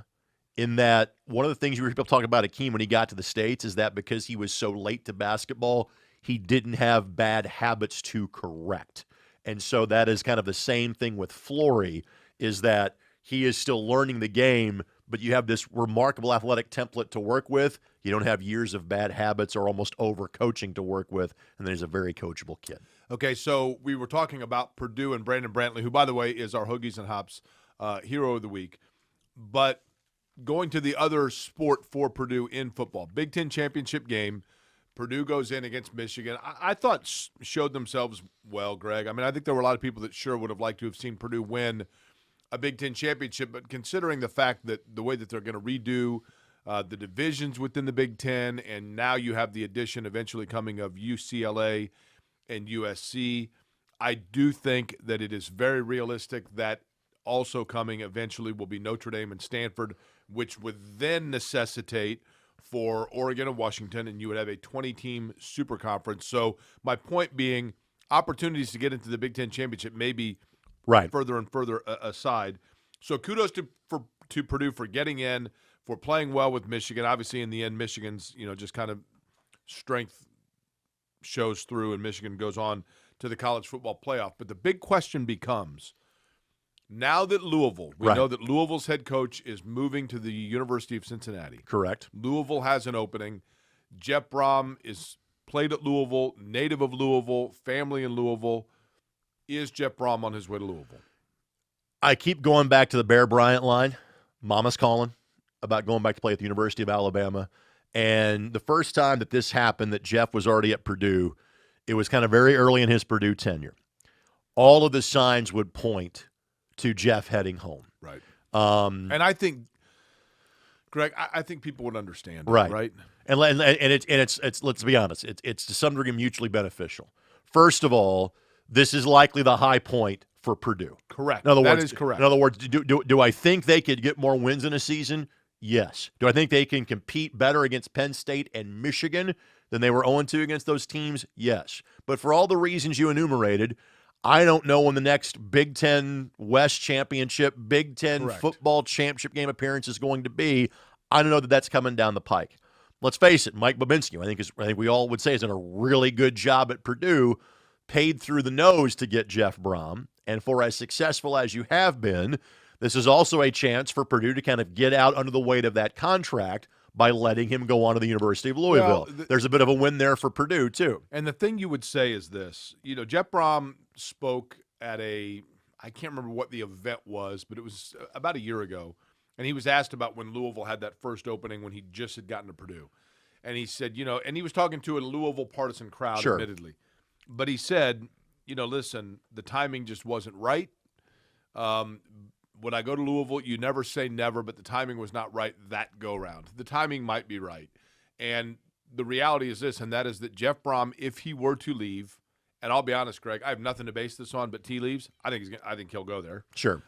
S2: in that one of the things you hear people talk about Akeem when he got to the States is that because he was so late to basketball, he didn't have bad habits to correct. And so that is kind of the same thing with Flory, is that he is still learning the game, but you have this remarkable athletic template to work with. You don't have years of bad habits or almost over-coaching to work with, and then he's a very coachable kid.
S1: Okay, so we were talking about Purdue and Brandon Brantley, who, by the way, is our Hoagies and Hops Hero of the Week. But going to the other sport for Purdue in football, Big Ten championship game, Purdue goes in against Michigan. I thought showed themselves well, Greg. I mean, I think there were a lot of people that sure would have liked to have seen Purdue win a Big Ten championship, but considering the fact that the way that they're going to redo the divisions within the Big Ten, and now you have the addition eventually coming of UCLA and USC, I do think that it is very realistic that also coming eventually will be Notre Dame and Stanford, which would then necessitate for Oregon and Washington, and you would have a 20-team super conference. So my point being, opportunities to get into the Big Ten championship may be further and further aside. So kudos to Purdue for getting in, for playing well with Michigan. Obviously, in the end, Michigan's just kind of strength shows through, and Michigan goes on to the college football playoff. But the big question becomes, now that Louisville, we know that Louisville's head coach is moving to the University of Cincinnati.
S2: Correct.
S1: Louisville has an opening. Jeff Brom is played at Louisville, native of Louisville, family in Louisville. Is Jeff Brom on his way to Louisville?
S2: I keep going back to the Bear Bryant line. Mama's calling about going back to play at the University of Alabama. And the first time that this happened, that Jeff was already at Purdue, it was kind of very early in his Purdue tenure. All of the signs would point to Jeff heading home.
S1: Right. And I think, Greg, I think people would understand. Right.
S2: And it's let's be honest, it's to some degree mutually beneficial. First of all, this is likely the high point for Purdue.
S1: Correct.
S2: That
S1: is correct.
S2: In other words, do I think they could get more wins in a season? Yes. Do I think they can compete better against Penn State and Michigan than they were 0-2 against those teams? Yes. But for all the reasons you enumerated, I don't know when the next Big Ten West Championship, Big Ten football championship game appearance is going to be. I don't know that that's coming down the pike. Let's face it, Mike Babinski, I think we all would say, has done a really good job at Purdue, paid through the nose to get Jeff Brom. And for as successful as you have been, this is also a chance for Purdue to kind of get out under the weight of that contract by letting him go on to the University of Louisville. Well, there's a bit of a win there for Purdue, too.
S1: And the thing you would say is this. Jeff Brom spoke at I can't remember what the event was, but it was about a year ago. And he was asked about when Louisville had that first opening when he just had gotten to Purdue. And he said, and he was talking to a Louisville partisan crowd, admittedly. But he said, listen, the timing just wasn't right. When I go to Louisville, you never say never, but the timing was not right that go-round. The timing might be right. And the reality is this, and that is that Jeff Brom, if he were to leave, and I'll be honest, Greg, I have nothing to base this on, but he leaves, I think he'll go there.
S2: Sure.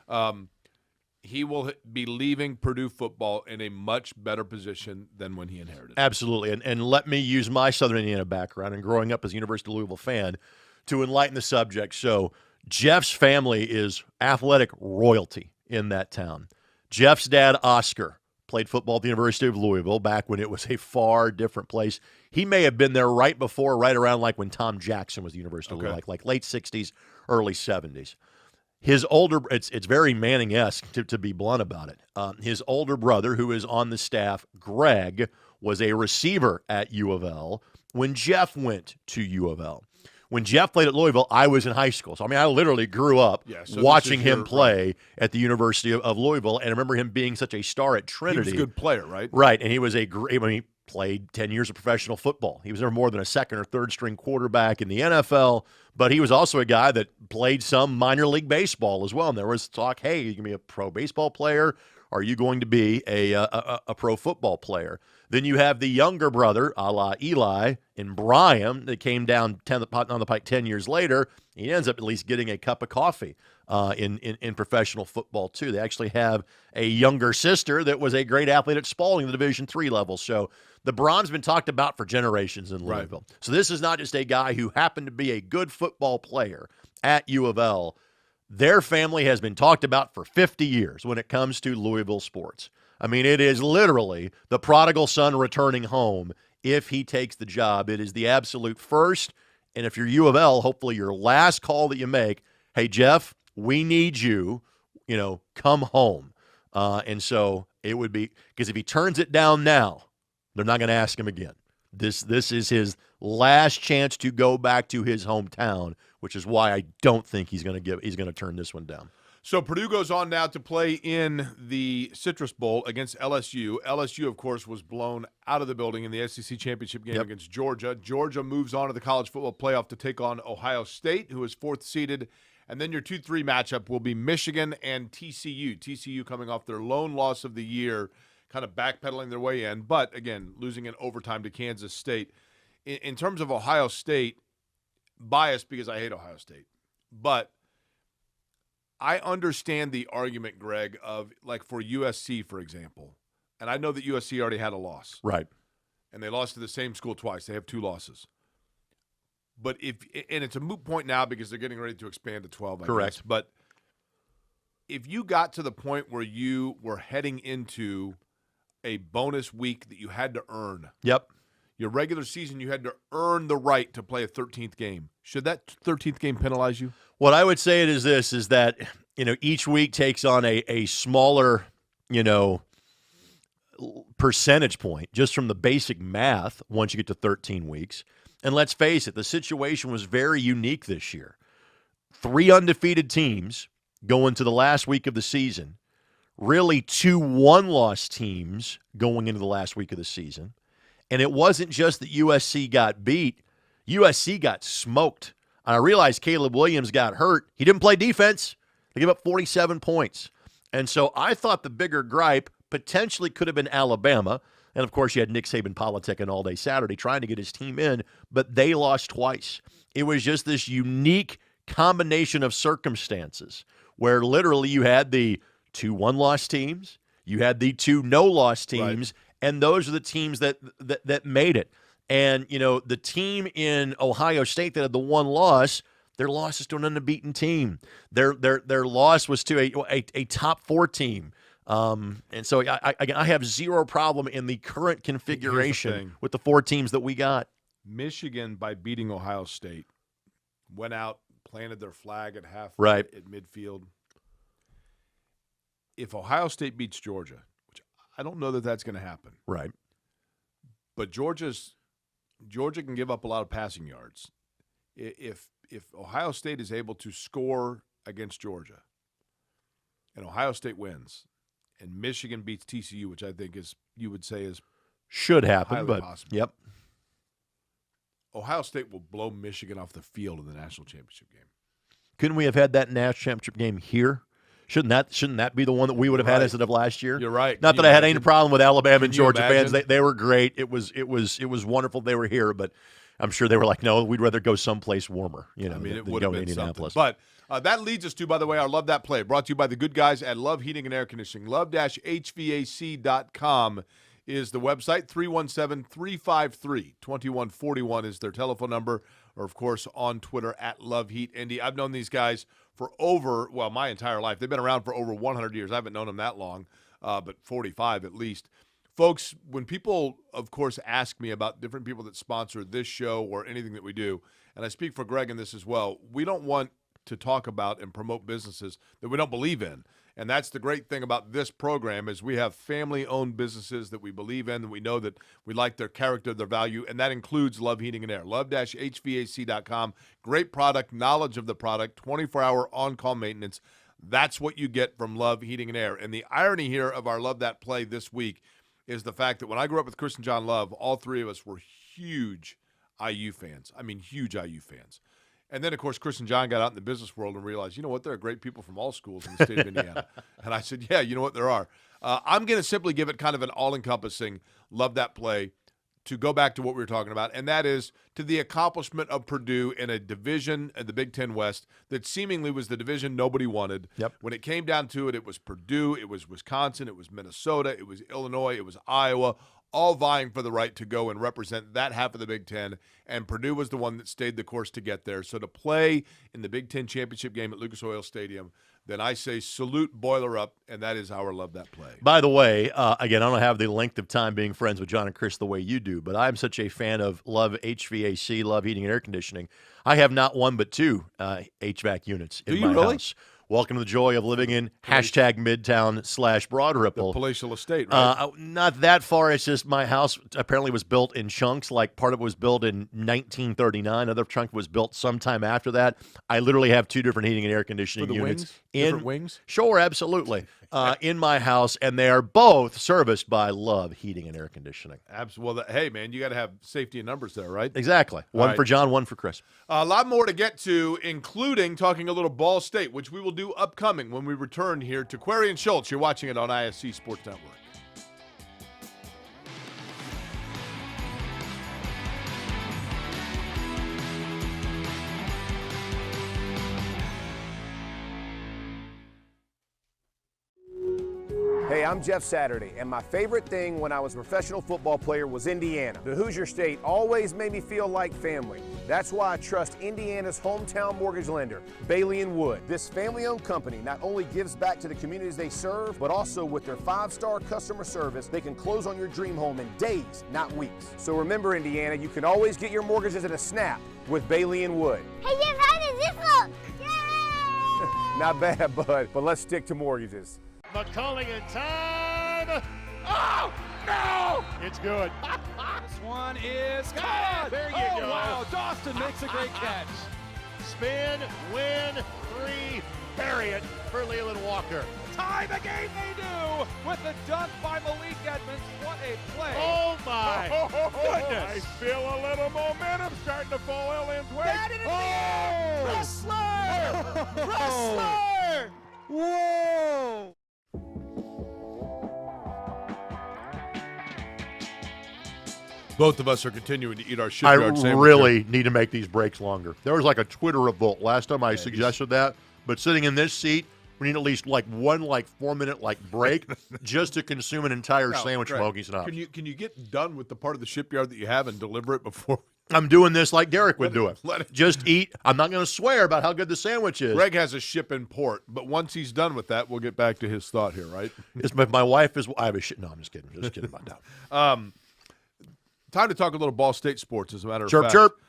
S1: He will be leaving Purdue football in a much better position than when he inherited.
S2: Absolutely. And let me use my Southern Indiana background and growing up as a University of Louisville fan to enlighten the subject. So Jeff's family is athletic royalty in that town. Jeff's dad, Oscar, played football at the University of Louisville back when it was a far different place. He may have been there right around like when Tom Jackson was at the University of Louisville, like late 60s, early 70s. His older, it's very Manning-esque to be blunt about it. His older brother, who is on the staff, Greg, was a receiver at U of L when Jeff went to U of L. when Jeff played at Louisville, I was in high school. So, I mean, I literally grew up watching him play at the University of Louisville, and I remember him being such a star at Trinity.
S1: He was a good player, right?
S2: Right, and he was a great – I mean, he played 10 years of professional football. He was never more than a second or third string quarterback in the NFL, but he was also a guy that played some minor league baseball as well. And there was talk, hey, you can be a pro baseball player. Are you going to be a pro football player? Then you have the younger brother, a la Eli and Brian, that came down on the pike 10 years later. He ends up at least getting a cup of coffee in professional football, too. They actually have a younger sister that was a great athlete at Spalding, the Division III level. So the Bron's been talked about for generations in Louisville. Right. So this is not just a guy who happened to be a good football player at U of L. Their family has been talked about for 50 years when it comes to Louisville sports. I mean, it is literally the prodigal son returning home if he takes the job. It is the absolute first, and if you're U of L, hopefully your last call that you make, hey, Jeff, we need you, come home. And so it would be, because if he turns it down now, they're not going to ask him again. This is his last chance to go back to his hometown, which is why I don't think he's going to turn this one down.
S1: So Purdue goes on now to play in the Citrus Bowl against LSU. LSU, of course, was blown out of the building in the SEC championship game against Georgia. Georgia moves on to the college football playoff to take on Ohio State, who is fourth seeded. And then your 2-3 matchup will be Michigan and TCU. TCU coming off their lone loss of the year, kind of backpedaling their way in, but, again, losing in overtime to Kansas State. In terms of Ohio State, biased because I hate Ohio State, but I understand the argument, Greg, of like for USC, for example, and I know that USC already had a loss.
S2: Right.
S1: And they lost to the same school twice. They have 2 losses. But and it's a moot point now because they're getting ready to expand to 12, I
S2: Correct.
S1: guess. But if you got to the point where you were heading into a bonus week that you had to earn.
S2: Yep.
S1: Your regular season, you had to earn the right to play a 13th game. Should that 13th game penalize you?
S2: What I would say is this, is that, each week takes on a smaller, percentage point just from the basic math once you get to 13 weeks. And let's face it, the situation was very unique this year. 3 undefeated teams going to the last week of the season. Really 2 one-loss teams going into the last week of the season. And it wasn't just that USC got beat. USC got smoked. And I realized Caleb Williams got hurt. He didn't play defense. They gave up 47 points. And so I thought the bigger gripe potentially could have been Alabama. And, of course, you had Nick Saban politicking all day Saturday trying to get his team in, but they lost twice. It was just this unique combination of circumstances where literally you had the 2 one-loss teams, you had the 2 no-loss teams, right, and those are the teams that made it. And, the team in Ohio State that had the 1 loss, their loss is to an unbeaten team. Their loss was to a top 4 team. And so I have zero problem in the current configuration with the 4 teams that we got.
S1: Michigan, by beating Ohio State, went out, planted their flag at half
S2: right
S1: at midfield. If Ohio State beats Georgia, which I don't know that that's going to happen.
S2: Right.
S1: But Georgia can give up a lot of passing yards. If Ohio State is able to score against Georgia and Ohio State wins and Michigan beats TCU, which I think you would say is
S2: should happen, but
S1: possible.
S2: Yep.
S1: Ohio State will blow Michigan off the field in the national championship game.
S2: Couldn't we have had that national championship game here? Shouldn't that be the one that we would have had instead of last year?
S1: You're right.
S2: Not that I had any problem with Alabama and Georgia
S1: imagine?
S2: fans. They were great. It was wonderful they were here, but I'm sure they were like, no, we'd rather go someplace warmer.
S1: It
S2: than
S1: would
S2: go
S1: have
S2: to
S1: been
S2: Indianapolis.
S1: Something. But that leads us to, by the way, our Love That Play, brought to you by the good guys at Love Heating and Air Conditioning. Love-HVAC.com is the website. 317-353-2141 is their telephone number, or, of course, on Twitter at LoveHeatIndy. I've known these guys for my entire life. They've been around for over 100 years. I haven't known them that long, but 45 at least. Folks, when people, of course, ask me about different people that sponsor this show or anything that we do, and I speak for Greg in this as well, we don't want to talk about and promote businesses that we don't believe in. And that's the great thing about this program is we have family-owned businesses that we believe in, and we know that we like their character, their value, and that includes Love Heating and Air. Love-HVAC.com. Great product, knowledge of the product, 24-hour on-call maintenance. That's what you get from Love Heating and Air. And the irony here of our Love That Play this week is the fact that when I grew up with Chris and John Love, all three of us were huge IU fans. I mean, huge IU fans. And then, of course, Chris and John got out in the business world and realized, you know what, there are great people from all schools in the state of Indiana. And I said, yeah, you know what, there are. I'm going to simply give it kind of an all-encompassing Love That Play to go back to what we were talking about, and that is to the accomplishment of Purdue in a division in the Big Ten West that seemingly was the division nobody wanted.
S2: Yep.
S1: When it came down to it, it was Purdue, it was Wisconsin, it was Minnesota, it was Illinois, it was Iowa, all vying for the right to go and represent that half of the Big Ten, and Purdue was the one that stayed the course to get there. So to play in the Big Ten championship game at Lucas Oil Stadium, then I say salute, boiler up, and that is our Love That Play.
S2: By the way, again, I don't have the length of time being friends with John and Chris the way you do, but I'm such a fan of Love HVAC, Love Heating and Air Conditioning. I have not one but two HVAC units in my house. Welcome to the joy of living in #Midtown/Broad Ripple.
S1: The palatial estate, right?
S2: Not that far. It's just my house apparently was built in chunks. Like part of it was built in 1939. Another chunk was built sometime after that. I literally have two different heating and air conditioning units.
S1: Different wings?
S2: Sure, absolutely. In my house, and they are both serviced by Love Heating and Air Conditioning.
S1: Absolutely. Well, hey, man, you got to have safety in numbers there, right?
S2: Exactly. One for John, one for Chris.
S1: A lot more to get to, including talking a little Ball State, which we will do upcoming when we return here to Query and Schultz. You're watching it on ISC Sports Network.
S10: Hey, I'm Jeff Saturday, and my favorite thing when I was a professional football player was Indiana. The Hoosier State always made me feel like family. That's why I trust Indiana's hometown mortgage lender, Bailey & Wood. This family-owned company not only gives back to the communities they serve, but also with their 5-star customer service, they can close on your dream home in days, not weeks. So remember, Indiana, you can always get your mortgages at a snap with Bailey & Wood.
S3: Hey, Jeff, how does this look? Yay!
S10: Not bad, bud, but let's stick to mortgages.
S11: McCulling in time. Oh, no! It's good.
S8: This one is caught.
S11: There you go.
S8: Wow, Dawson makes a great catch.
S11: Spin, win, 3, bury it for Leland Walker.
S8: Tie the game they do with the dunk by Malik Edmonds. What a play.
S11: Oh, my
S8: goodness.
S11: I feel a little momentum starting to fall Ellen's way.
S8: That is
S11: Wrestler!
S8: Wrestler!
S11: Whoa!
S1: Both of us are continuing to eat our shipyard sandwich.
S2: I really need to make these breaks longer. There was like a Twitter revolt last time I suggested that, but sitting in this seat, we need at least like one 4-minute break just to consume an entire sandwich from Hoagie's and Hobbs.
S1: Can you get done with the part of the shipyard that you have and deliver it before?
S2: I'm doing this like Derek would do it. Just eat. I'm not going to swear about how good the sandwich is.
S1: Greg has a ship in port, but once he's done with that, we'll get back to his thought here, right?
S2: My wife is. I have a shit. No, I'm just kidding. Just kidding about that.
S1: Time to talk a little Ball State sports, as a matter of
S2: Chirp,
S1: fact.
S2: chirp.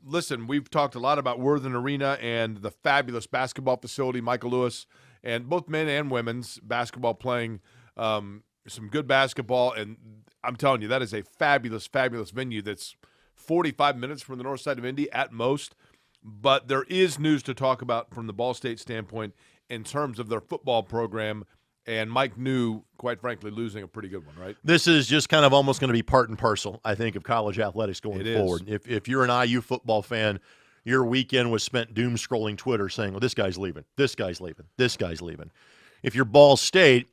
S1: Listen, we've talked a lot about Worthen Arena and the fabulous basketball facility, Michael Lewis, and both men and women's basketball playing some good basketball. And I'm telling you, that is a fabulous, fabulous venue that's 45 minutes from the north side of Indy at most. But there is news to talk about from the Ball State standpoint in terms of their football program. And Mike New, quite frankly, losing a pretty good one, right?
S2: This is just kind of almost going to be part and parcel, I think, of college athletics going forward.
S1: Is.
S2: If you're an IU football fan, your weekend was spent doom scrolling Twitter saying, well, this guy's leaving, this guy's leaving, this guy's leaving. If you're Ball State,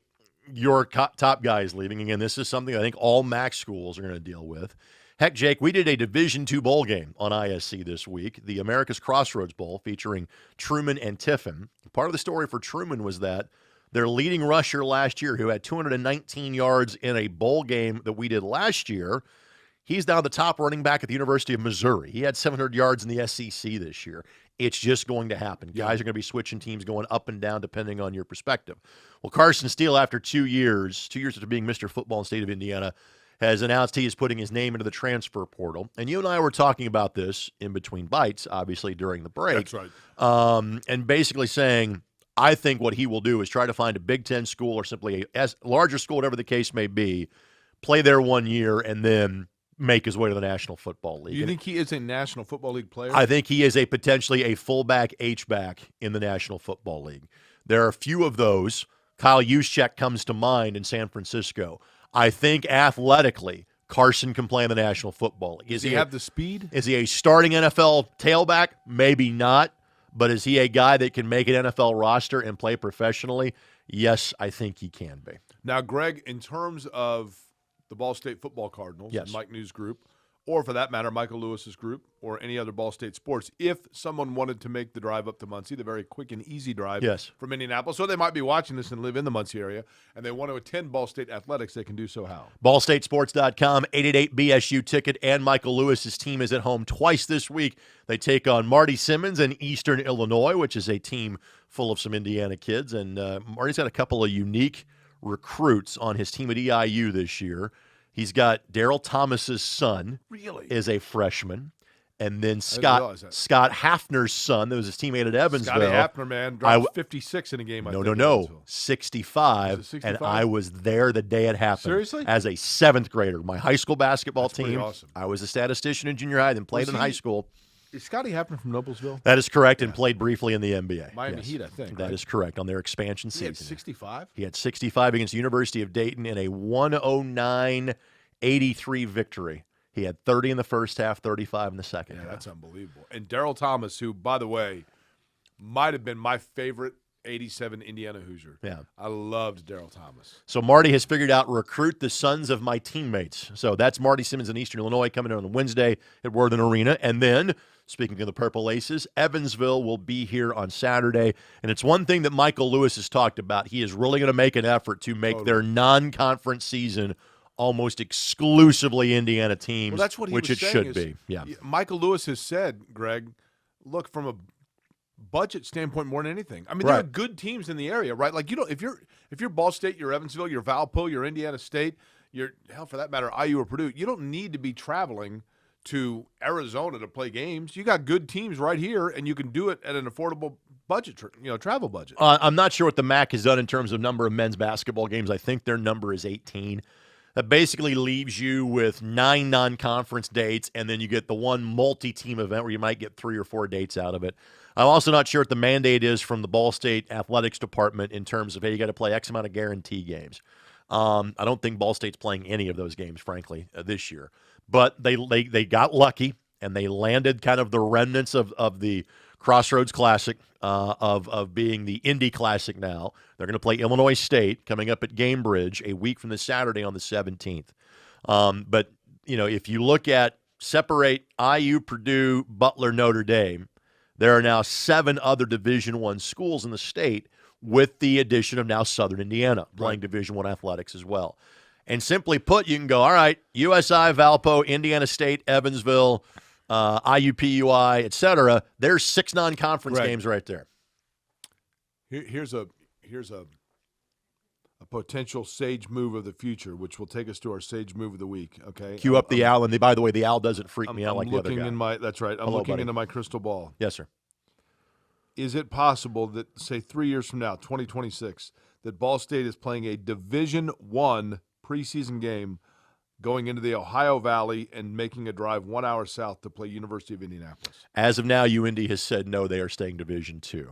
S2: your top guy is leaving. Again, this is something I think all MAC schools are going to deal with. Heck, Jake, we did a Division II bowl game on ISC this week, the America's Crossroads Bowl, featuring Truman and Tiffin. Part of the story for Truman was that their leading rusher last year, who had 219 yards in a bowl game that we did last year, he's now the top running back at the University of Missouri. He had 700 yards in the SEC this year. It's just going to happen. Guys are going to be switching teams, going up and down depending on your perspective. Well, Carson Steele, after 2 years after being Mr. Football in the state of Indiana, has announced he is putting his name into the transfer portal. And you and I were talking about this in between bites, obviously, during the break.
S1: That's right.
S2: And basically saying, I think what he will do is try to find a Big Ten school or simply a larger school, whatever the case may be, play there 1 year, and then make his way to the National Football League.
S1: You think he is a National Football League player?
S2: I think he is potentially a fullback H-back in the National Football League. There are a few of those. Kyle Juszczyk comes to mind in San Francisco. I think athletically, Carson can play in the National Football League.
S1: Does he have the speed?
S2: Is he a starting NFL tailback? Maybe not. But is he a guy that can make an NFL roster and play professionally? Yes, I think he can be.
S1: Now, Greg, in terms of the Ball State Football Cardinals,
S2: yes,
S1: and Mike News Group, or for that matter, Michael Lewis's group, or any other Ball State sports, if someone wanted to make the drive up to Muncie, the very quick and easy drive from Indianapolis, so they might be watching this and live in the Muncie area, and they want to attend Ball State athletics, they can do so how?
S2: BallStateSports.com, 888-BSU-TICKET, and Michael Lewis's team is at home twice this week. They take on Marty Simmons in Eastern Illinois, which is a team full of some Indiana kids, and Marty's got a couple of unique recruits on his team at EIU this year. He's got Daryl Thomas's son is a freshman. And then Scott Hafner's son, that was his teammate at Evansville.
S1: Scotty Hafner, man, dropped 56 in a game.
S2: No, 65. And I was there the day it happened.
S1: Seriously?
S2: As a 7th grader. My high school basketball
S1: That's pretty
S2: team.
S1: awesome.
S2: I was a statistician in junior high, then played in high school.
S1: Is Scotty Hafner from Noblesville?
S2: That is correct, and played briefly in the NBA.
S1: Miami Heat, I think.
S2: That is correct, on their expansion
S1: He
S2: season.
S1: had 65?
S2: He had 65 against the University of Dayton in a 109-83 victory. He had 30 in the first half, 35 in the second half.
S1: That's unbelievable. And Daryl Thomas, who, by the way, might have been my favorite 87 Indiana Hoosier.
S2: Yeah.
S1: I loved Daryl Thomas.
S2: So Marty has figured out recruit the sons of my teammates. So that's Marty Simmons in Eastern Illinois coming in on Wednesday at Worthen Arena. And then, speaking of the Purple Aces, Evansville will be here on Saturday. And it's one thing that Michael Lewis has talked about. He is really going to make an effort to make their non-conference season almost exclusively Indiana teams,
S1: Well, that's what he
S2: which
S1: was
S2: it
S1: saying
S2: should be. Yeah.
S1: Michael Lewis has said, Greg, look, from a budget standpoint more than anything. I mean, there are good teams in the area, right? Like, you don't, if you're Ball State, you're Evansville, you're Valpo, you're Indiana State, you're, hell, for that matter, IU or Purdue, you don't need to be traveling to Arizona to play games. You got good teams right here, and you can do it at an affordable budget, travel budget.
S2: I'm not sure what the MAC has done in terms of number of men's basketball games. I think their number is 18. That basically leaves you with 9 non-conference dates, and then you get the one multi-team event where you might get 3 or 4 dates out of it. I'm also not sure what the mandate is from the Ball State athletics department in terms of, hey, you got to play X amount of guarantee games. I don't think Ball State's playing any of those games, frankly, this year. But they got lucky, and they landed kind of the remnants of the Crossroads Classic, of being the Indy Classic now. They're going to play Illinois State coming up at Gamebridge a week from this Saturday on the 17th. But, if you look at separate IU, Purdue, Butler, Notre Dame, there are now 7 other Division I schools in the state with the addition of now Southern Indiana playing Division I athletics as well. And simply put, you can go, all right, USI, Valpo, Indiana State, Evansville, IUPUI, et cetera. There's 6 non-conference games right there.
S1: Here's a potential sage move of the future, which will take us to our sage move of the week. Okay,
S2: Cue up the owl, and by the way, the owl doesn't freak me out like the other guy.
S1: That's right. I'm
S2: Hello,
S1: looking
S2: buddy.
S1: into my crystal ball.
S2: Yes, sir.
S1: Is it possible that, say, 3 years from now, 2026, that Ball State is playing a Division I preseason game, going into the Ohio Valley and making a drive 1 hour south to play University of Indianapolis?
S2: As of now, UIndy has said no, they are staying Division II.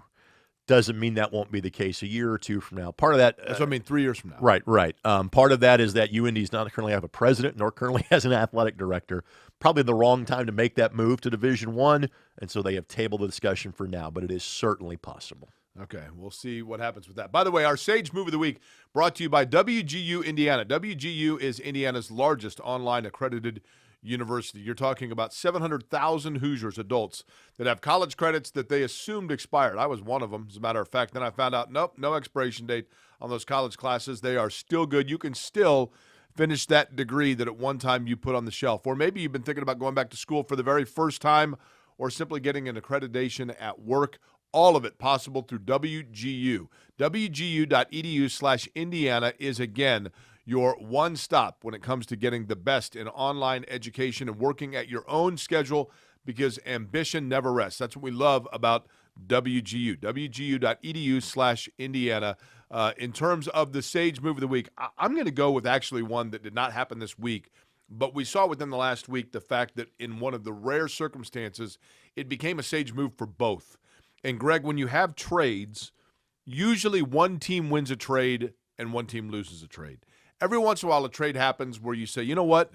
S2: Doesn't mean that won't be the case a year or two from now. Part of that,
S1: that's what I mean, 3 years from now.
S2: Right. Part of that is that UIndy does not currently have a president, nor currently has an athletic director. Probably the wrong time to make that move to Division I, and so they have tabled the discussion for now, but it is certainly possible.
S1: Okay, we'll see what happens with that. By the way, our Sage Move of the Week brought to you by WGU Indiana. WGU is Indiana's largest online accredited university. You're talking about 700,000 Hoosiers, adults, that have college credits that they assumed expired. I was one of them, as a matter of fact. Then I found out, nope, no expiration date on those college classes. They are still good. You can still finish that degree that at one time you put on the shelf. Or maybe you've been thinking about going back to school for the very first time, or simply getting an accreditation at work. All of it possible through WGU. WGU.edu/Indiana is, again, your one stop when it comes to getting the best in online education and working at your own schedule, because ambition never rests. That's what we love about WGU, wgu.edu/Indiana. In terms of the Sage Move of the Week, I'm going to go with actually one that did not happen this week, but we saw within the last week the fact that in one of the rare circumstances, it became a Sage move for both. And, Greg, when you have trades, usually one team wins a trade and one team loses a trade. Every once in a while, a trade happens where you say, you know what?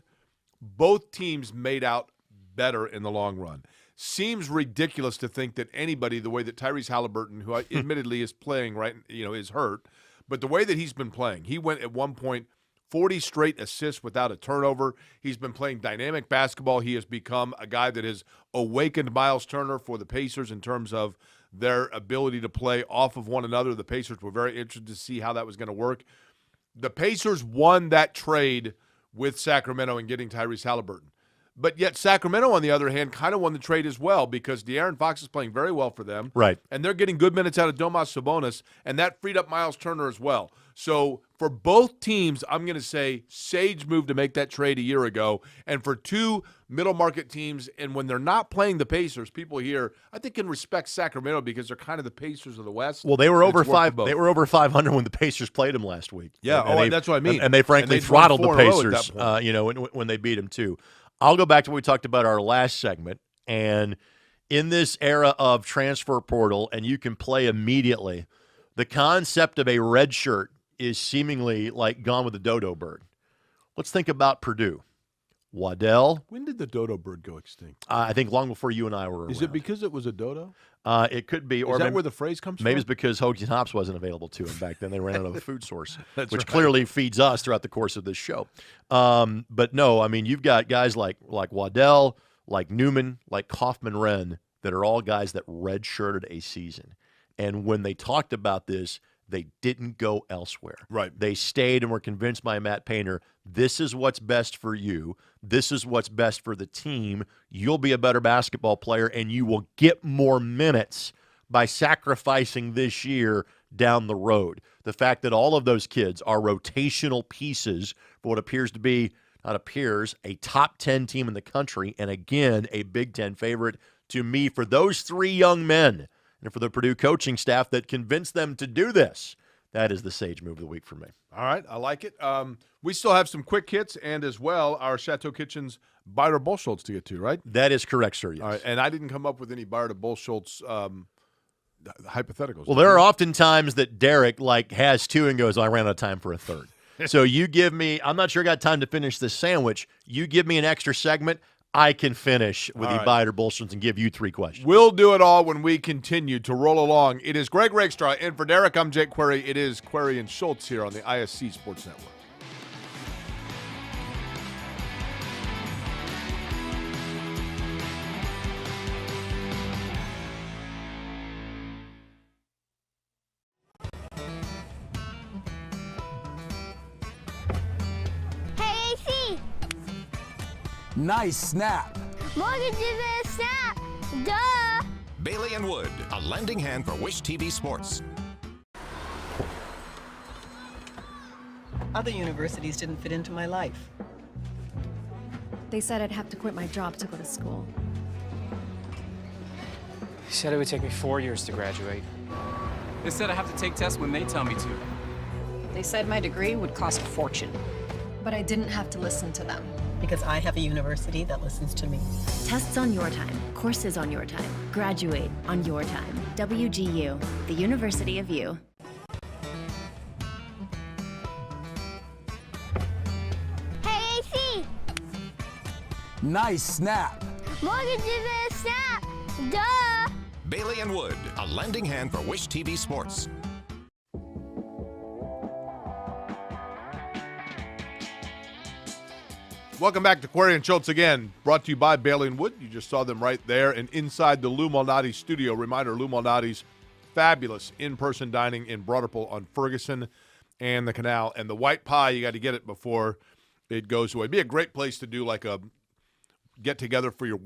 S1: Both teams made out better in the long run. Seems ridiculous to think that anybody, the way that Tyrese Halliburton, who admittedly is playing right, is hurt, but the way that he's been playing, he went at one point 40 straight assists without a turnover. He's been playing dynamic basketball. He has become a guy that has awakened Miles Turner for the Pacers in terms of their ability to play off of one another. The Pacers were very interested to see how that was going to work. The Pacers won that trade with Sacramento in getting Tyrese Halliburton. But yet Sacramento, on the other hand, kind of won the trade as well because De'Aaron Fox is playing very well for them.
S2: Right.
S1: And they're getting good minutes out of Domas Sabonis, and that freed up Miles Turner as well. So for both teams, I'm going to say Sage moved to make that trade a year ago. And for two middle market teams, and when they're not playing the Pacers, people here, I think, can respect Sacramento because they're kind of the Pacers of the West.
S2: Well, they were over 500 when the Pacers played them last week.
S1: Yeah, that's what I mean.
S2: And they frankly throttled the Pacers, when they beat them too. I'll go back to what we talked about our last segment, and in this era of transfer portal, and you can play immediately, the concept of a red shirt is seemingly like gone with the dodo bird. Let's think about Purdue. Waddell.
S1: When did the dodo bird go extinct?
S2: I think long before you and I were around.
S1: Is it because it was a dodo?
S2: It could be.
S1: Or is that where the phrase comes from?
S2: Maybe it's because Hoagie and Hops wasn't available to him back then. They ran out of a food source, which clearly feeds us throughout the course of this show. But no, I mean, you've got guys like Waddell, like Newman, like Kaufman-Wren that are all guys that redshirted a season. And when they talked about this, they didn't go elsewhere.
S1: Right.
S2: They stayed and were convinced by Matt Painter, this is what's best for you. This is what's best for the team. You'll be a better basketball player, and you will get more minutes by sacrificing this year down the road. The fact that all of those kids are rotational pieces for what appears to be, a top 10 team in the country, and again, a Big Ten favorite to me for those three young men and for the Purdue coaching staff that convinced them to do this. That is the Sage move of the week for me.
S1: All right, I like it. We still have some quick hits and as well our Chateau Kitchens Byard or Bullschultz to get to, right?
S2: That is correct, sir, yes.
S1: All right, and I didn't come up with any Byard or Bullschultz hypotheticals.
S2: Well, there are often times that Derek has two and goes, I ran out of time for a third. So you give me, I'm not sure I got time to finish this sandwich. You give me an extra segment, I can finish with the Byard or Bullschultz and give you three questions.
S1: We'll do it all when we continue to roll along. It is Greg Rakestraw, and for Derek, I'm Jake Query. It is Query and Schultz here on the ISC Sports Network.
S3: Hey, AC!
S4: Nice snap.
S3: Mortgages and a snap! Duh!
S5: Bailey and Wood, a lending hand for Wish TV Sports.
S6: Other universities didn't fit into my life.
S7: They said I'd have to quit my job to go to school.
S8: They said it would take me 4 years to graduate. They said I have to take tests when they tell me to.
S6: They said my degree would cost a fortune.
S7: But I didn't have to listen to them.
S6: Because I have a university that listens to me.
S9: Tests on your time, courses on your time, graduate on your time. WGU, the University of You.
S3: Hey, AC!
S4: Nice snap.
S3: Mortgages and a snap! Duh!
S5: Bailey and Wood, a lending hand for Wish TV Sports.
S1: Welcome back to Query and Schultz again, brought to you by Bailey and Wood. You just saw them right there and inside the Lou Malnati studio. Reminder, Lou Malnati's fabulous in-person dining in Broderpool on Ferguson and the Canal. And the white pie, you got to get it before it goes away. It'd be a great place to do like a get-together for your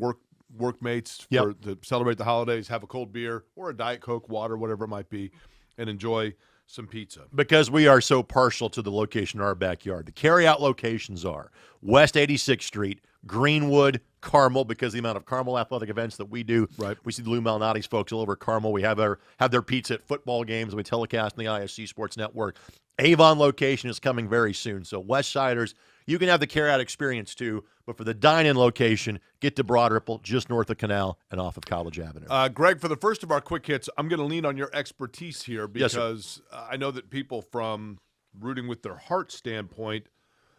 S1: workmates to celebrate the holidays, have a cold beer or a Diet Coke, water, whatever it might be, and enjoy some pizza.
S2: Because we are so partial to the location in our backyard. The carry-out locations are West 86th Street, Greenwood, Carmel, because the amount of Carmel athletic events that we do.
S1: Right.
S2: We see the Lou Malnati's folks all over Carmel. We have their pizza at football games. We telecast on the ISC Sports Network. Avon location is coming very soon. So West Siders, you can have the carry-out experience too, but for the dine-in location, get to Broad Ripple, just north of Canal and off of College Avenue.
S1: Greg, for the first of our quick hits, I'm going to lean on your expertise here because I know that people from rooting with their heart standpoint,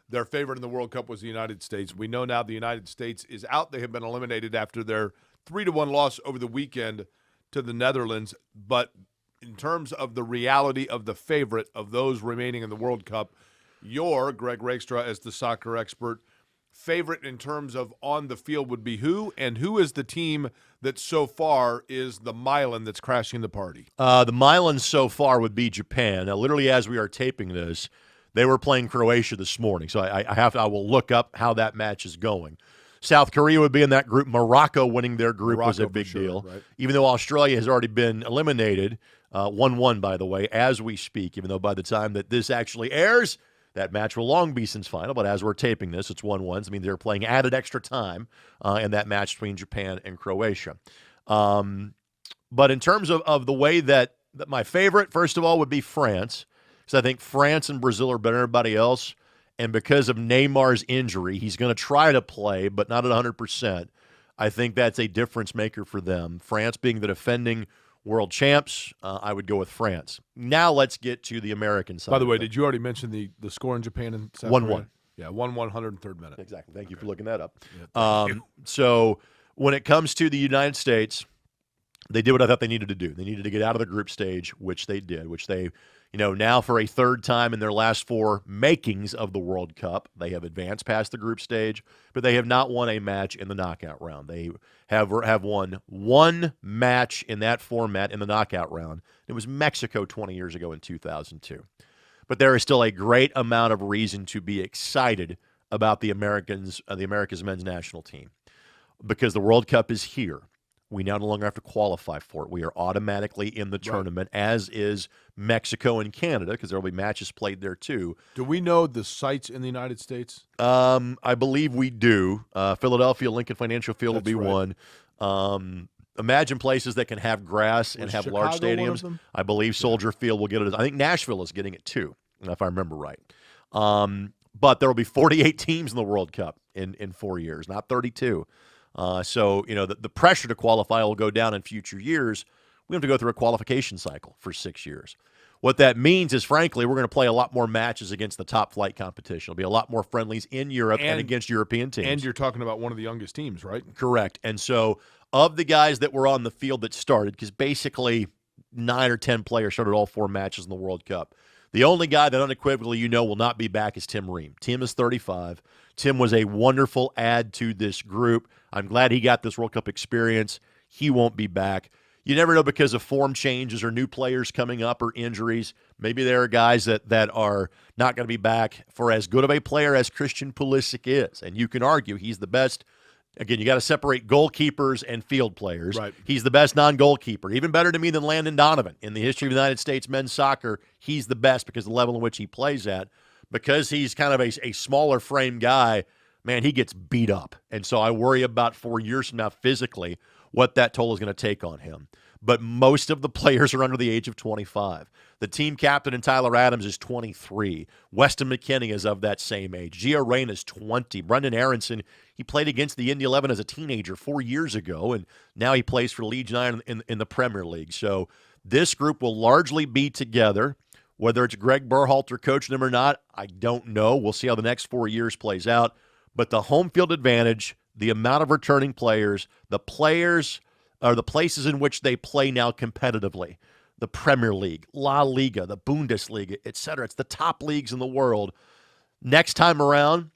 S1: their favorite in the World Cup was the United States. We know now the United States is out. They have been eliminated after their 3-1 loss over the weekend to the Netherlands. But in terms of the reality of the favorite of those remaining in the World Cup, your, Greg Rakestraw, as the soccer expert, favorite in terms of on the field would be who? And who is the team that so far is the Milan that's crashing the party?
S2: The Milan so far would be Japan. Now, literally as we are taping this, they were playing Croatia this morning. So I will look up how that match is going. South Korea would be in that group. Morocco winning their group was a big deal.
S1: Right.
S2: Even though Australia has already been eliminated, 1-1, by the way, as we speak, even though by the time that this actually airs, that match will long be since final. But as we're taping this, it's 1-1. I mean, they're playing added extra time in that match between Japan and Croatia. But in terms of the way that my favorite, first of all, would be France, because I think France and Brazil are better than everybody else. And because of Neymar's injury, he's going to try to play, but not at 100%. I think that's a difference maker for them. France being the defending world champs, I would go with France. Now let's get to the American side.
S1: By the way, did you already mention the score in Japan and South
S2: 1-1.
S1: Korea? Yeah, 1-1, 103rd minute.
S2: Exactly. Thank you for looking that up.
S1: Yeah,
S2: so when it comes to the United States, they did what I thought they needed to do. They needed to get out of the group stage, which they did, which they, now for a third time in their last 4 makings of the World Cup, they have advanced past the group stage, but they have not won a match in the knockout round. They have won one match in that format in the knockout round. It was Mexico 20 years ago in 2002. But there is still a great amount of reason to be excited about the Americans' men's national team because the World Cup is here. We now no longer have to qualify for it. We are automatically in the tournament, as is Mexico and Canada, because there will be matches played there too.
S1: Do we know the sites in the United States?
S2: I believe we do. Philadelphia, Lincoln Financial Field will be one. Imagine places that can have grass and have large stadiums. I believe Soldier Field will get it. I think Nashville is getting it too, if I remember right. But there will be 48 teams in the World Cup in 4 years, not 32. So, the pressure to qualify will go down in future years. We have to go through a qualification cycle for 6 years. What that means is, frankly, we're going to play a lot more matches against the top flight competition. There'll be a lot more friendlies in Europe and against European teams.
S1: And you're talking about one of the youngest teams, right?
S2: Correct. And so of the guys that were on the field that started, because basically 9 or 10 players started all 4 matches in the World Cup, the only guy that unequivocally will not be back is Tim Ream. Tim is 35. Tim was a wonderful add to this group. I'm glad he got this World Cup experience. He won't be back. You never know because of form changes or new players coming up or injuries. Maybe there are guys that are not going to be back for as good of a player as Christian Pulisic is. And you can argue he's the best. Again, you got to separate goalkeepers and field players.
S1: Right.
S2: He's the best non-goalkeeper. Even better to me than Landon Donovan. In the history of the United States men's soccer, he's the best because of the level in which he plays at. Because he's kind of a smaller frame guy, man, he gets beat up. And so I worry about 4 years from now physically what that toll is going to take on him. But most of the players are under the age of 25. The team captain in Tyler Adams is 23. Weston McKennie is of that same age. Gio Reyna is 20. Brendan Aronson, he played against the Indy 11 as a teenager 4 years ago, and now he plays for Leeds United in the Premier League. So this group will largely be together. Whether it's Greg Berhalter coaching them or not, I don't know. We'll see how the next 4 years plays out. But the home field advantage, the amount of returning players, the players are the places in which they play now competitively. The Premier League, La Liga, the Bundesliga, etc. It's the top leagues in the world. Next time around,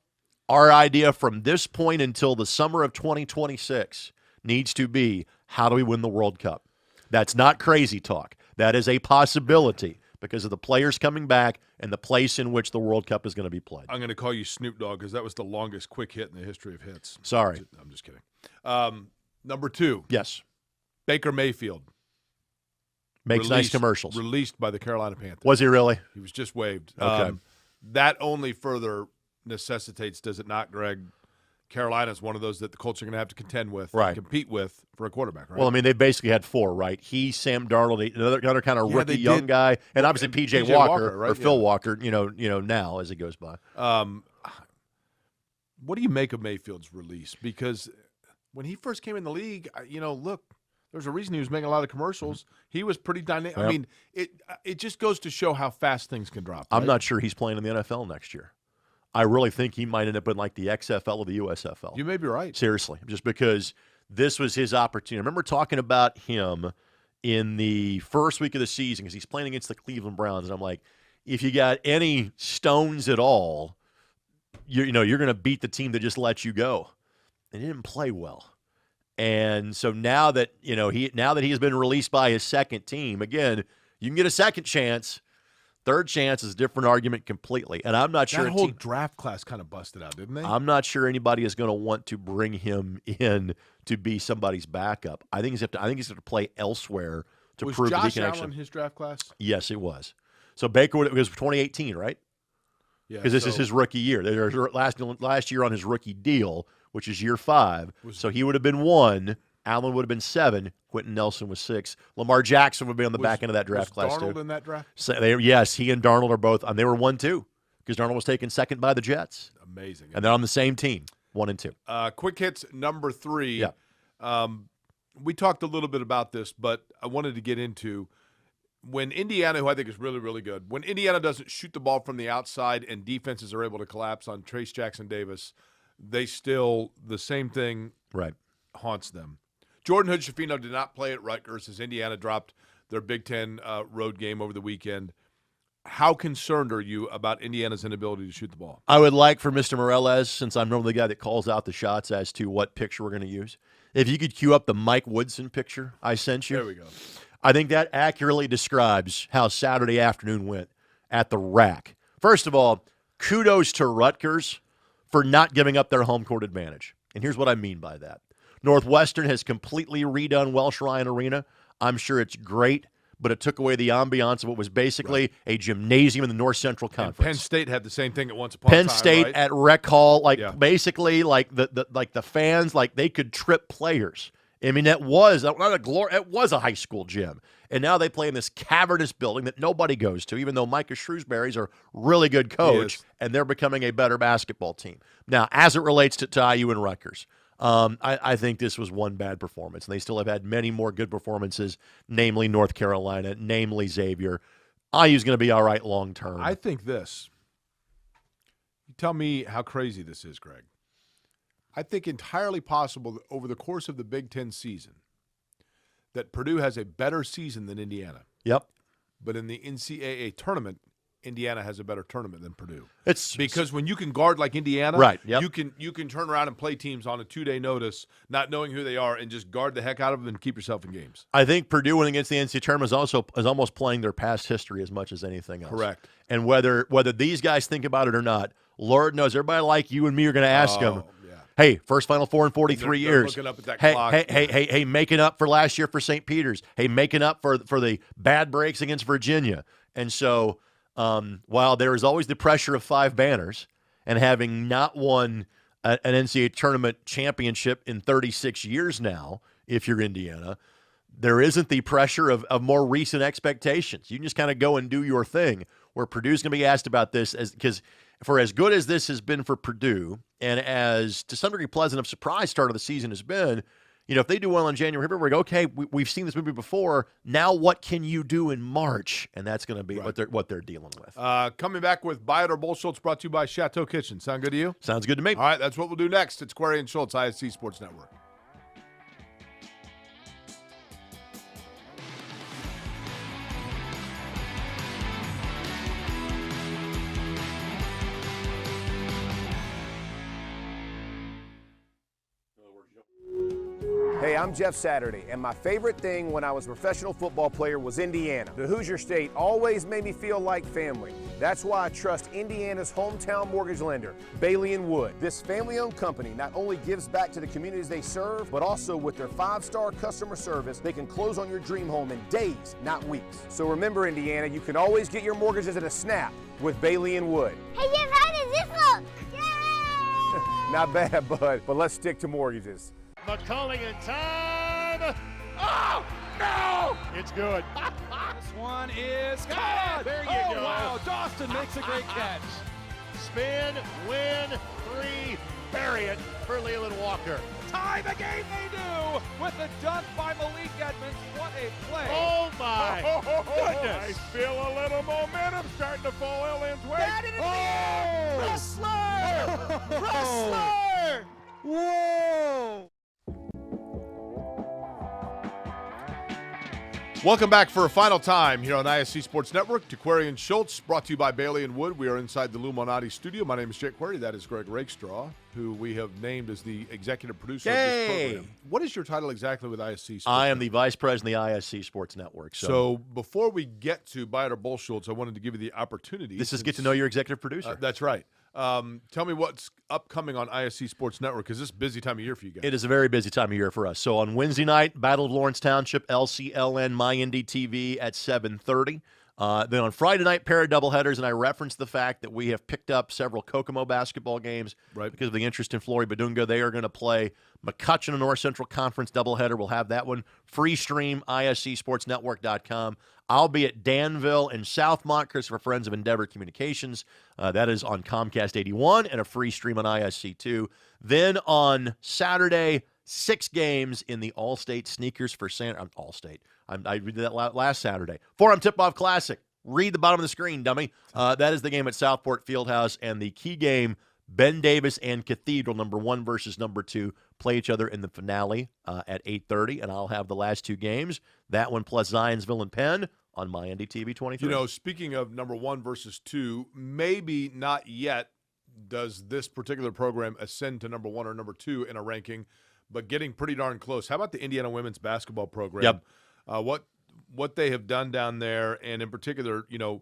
S2: our idea from this point until the summer of 2026 needs to be, how do we win the World Cup? That's not crazy talk. That is a possibility because of the players coming back and the place in which the World Cup is going to be played.
S1: I'm going to call you Snoop Dogg because that was the longest quick hit in the history of hits.
S2: Sorry.
S1: I'm just kidding. Number 2.
S2: Yes.
S1: Baker Mayfield.
S2: Makes nice commercials.
S1: Released by the Carolina Panthers.
S2: Was he really?
S1: He was just waived.
S2: Okay.
S1: That only further necessitates, does it not, Greg? Carolina's one of those that the Colts are going to have to contend with,
S2: right,
S1: compete with for a quarterback, right?
S2: Well, I mean, they basically had 4, right? He, Sam Darnold, another kind of rookie young guy, and obviously P.J. Walker,
S1: right?
S2: or Phil Walker, you know, now as it goes by.
S1: What do you make of Mayfield's release? Because when he first came in the league, look, there's a reason he was making a lot of commercials. He was pretty dynamic.
S2: Yep.
S1: I mean, it just goes to show how fast things can drop. Right?
S2: I'm not sure he's playing in the NFL next year. I really think he might end up in like the XFL or the USFL.
S1: You may be right.
S2: Seriously, just because this was his opportunity. I remember talking about him in the first week of the season because he's playing against the Cleveland Browns, and I'm like, if you got any stones at all, you're going to beat the team that just let you go. And he didn't play well. And so now that he has been released by his second team, again, you can get a second chance. Third chance is a different argument completely. And I'm not sure
S1: that whole draft class kind of busted out, didn't they?
S2: I'm not sure anybody is going to want to bring him in to be somebody's backup. I think he's going to play elsewhere to prove that he can actually. Was Josh Allen
S1: his draft class?
S2: Yes, it was. So Baker was 2018, right?
S1: Yeah.
S2: Because this is his rookie year. There's last year on his rookie deal, which is year 5. So he would have been 1. Allen would have been 7. Quentin Nelson was 6. Lamar Jackson would be on the back end of that draft class, too.
S1: Was Darnold in that draft?
S2: So yes, he and Darnold are both. They were 1-2 because Darnold was taken second by the Jets.
S1: Amazing.
S2: And they're on the same team, 1 and 2.
S1: Quick hits number 3.
S2: Yeah.
S1: We talked a little bit about this, but I wanted to get into when Indiana, who I think is really, really good, when Indiana doesn't shoot the ball from the outside and defenses are able to collapse on Trace Jackson-Davis, they still, the same thing haunts them. Jordan Hood-Schifino did not play at Rutgers as Indiana dropped their Big Ten road game over the weekend. How concerned are you about Indiana's inability to shoot the ball?
S2: I would like for Mr. Morales, since I'm normally the guy that calls out the shots as to what picture we're going to use, if you could cue up the Mike Woodson picture I sent you.
S1: There we go.
S2: I think that accurately describes how Saturday afternoon went at the Rack. First of all, kudos to Rutgers for not giving up their home court advantage. And here's what I mean by that. Northwestern has completely redone Welsh Ryan Arena. I'm sure it's great, but it took away the ambiance of what was basically a gymnasium in the North Central Conference.
S1: And Penn State had the same thing at once upon a time,
S2: Penn State
S1: right?
S2: at Rec Hall, basically the fans, they could trip players. I mean, it was a high school gym. And now they play in this cavernous building that nobody goes to, even though Micah Shrewsbury's a really good coach, and they're becoming a better basketball team. Now, as it relates to IU and Rutgers, I think this was one bad performance, and they still have had many more good performances, namely North Carolina, namely Xavier. IU's going to be all right long term.
S1: I think this. You tell me how crazy this is, Greg. I think entirely possible that over the course of the Big Ten season that Purdue has a better season than Indiana.
S2: Yep.
S1: But in the NCAA tournament, Indiana has a better tournament than Purdue.
S2: It's
S1: because when you can guard like Indiana,
S2: right? Yep.
S1: you can turn around and play teams on a 2-day notice, not knowing who they are, and just guard the heck out of them and keep yourself in games.
S2: I think Purdue winning against the NCAA tournament is almost playing their past history as much as anything else.
S1: Correct.
S2: And whether these guys think about it or not, Lord knows everybody like you and me are going to ask them. Hey, first Final Four in 43 years.
S1: Looking up at that
S2: hey,
S1: clock.
S2: Hey, making up for last year for St. Peter's. Hey, making up for the bad breaks against Virginia. And so while there is always the pressure of 5 banners and having not won an NCAA tournament championship in 36 years now, if you're Indiana, there isn't the pressure of more recent expectations. You can just kind of go and do your thing, where Purdue's going to be asked about this because for as good as this has been for Purdue and as to some degree pleasant of surprise start of the season has been, if they do well in January, February, okay, we've seen this movie before. Now what can you do in March? And that's going to be what they're dealing with.
S1: Coming back with Buy It or Bull Schultz, brought to you by Chateau Kitchen. Sound good to you?
S2: Sounds good to me.
S1: All right, that's what we'll do next. It's Query and Schultz, ISC Sports Network.
S10: Hey, I'm Jeff Saturday, and my favorite thing when I was a professional football player was Indiana. The Hoosier State always made me feel like family. That's why I trust Indiana's hometown mortgage lender, Bailey & Wood. This family-owned company not only gives back to the communities they serve, but also with their 5-star customer service, they can close on your dream home in days, not weeks. So remember, Indiana, you can always get your mortgages at a snap with Bailey & Wood.
S3: Hey, Jeff, how does this look? Yay!
S10: Not bad, bud, but let's stick to mortgages.
S11: McCulling in time. Oh, no! It's good.
S8: This one is
S11: God, there you go.
S8: Wow, Dawson makes a great catch.
S11: Spin, win, 3, bury it for Leland Walker.
S8: Tie the game they do with the dunk by Malik Edmonds. What a play.
S11: Oh, my goodness.
S12: I feel a little momentum starting to fall Lynn's way.
S8: Got it in the air. Wrestler! Wrestler!
S4: Whoa!
S1: Welcome back for a final time here on ISC Sports Network to Query and Schultz, brought to you by Bailey & Wood. We are inside the Luminati studio. My name is Jake Query. That is Greg Rakestraw, who we have named as the executive producer of this program. What is your title exactly with ISC Sports
S2: I am
S1: Network?
S2: the vice president of the ISC Sports Network.
S1: So before we get to Buy It or Bull Schultz, I wanted to give you the opportunity.
S2: This is get to know your executive producer.
S1: That's right. Tell me what's upcoming on ISC Sports Network, because this is a busy time of year for you guys.
S2: It is a very busy time of year for us. So on Wednesday night, Battle of Lawrence Township, LCLN, MyNDTV at 7:30. Then on Friday night, pair of doubleheaders, and I referenced the fact that we have picked up several Kokomo basketball games because of the interest in Flory Badunga. They are going to play McCutcheon and North Central Conference doubleheader. We'll have that one free stream, iscsportsnetwork.com. I'll be at Danville and South Montclair for Friends of Endeavor Communications. That is on Comcast 81 and a free stream on ISC2. Then on Saturday, 6 games in the All-State Sneakers for All-State. I did that last Saturday. Forum Tip-Off Classic. Read the bottom of the screen, dummy. That is the game at Southport Fieldhouse, and the key game, Ben Davis and Cathedral, number 1 versus number 2, play each other in the finale at 8:30, and I'll have the last 2 games. That one plus Zionsville and Penn on my NDTV 23.
S1: You know, speaking of number 1 versus 2, maybe not yet does this particular program ascend to number 1 or number 2 in a ranking, but getting pretty darn close. How about the Indiana women's basketball program?
S2: Yep.
S1: What they have done down there, and in particular, you know,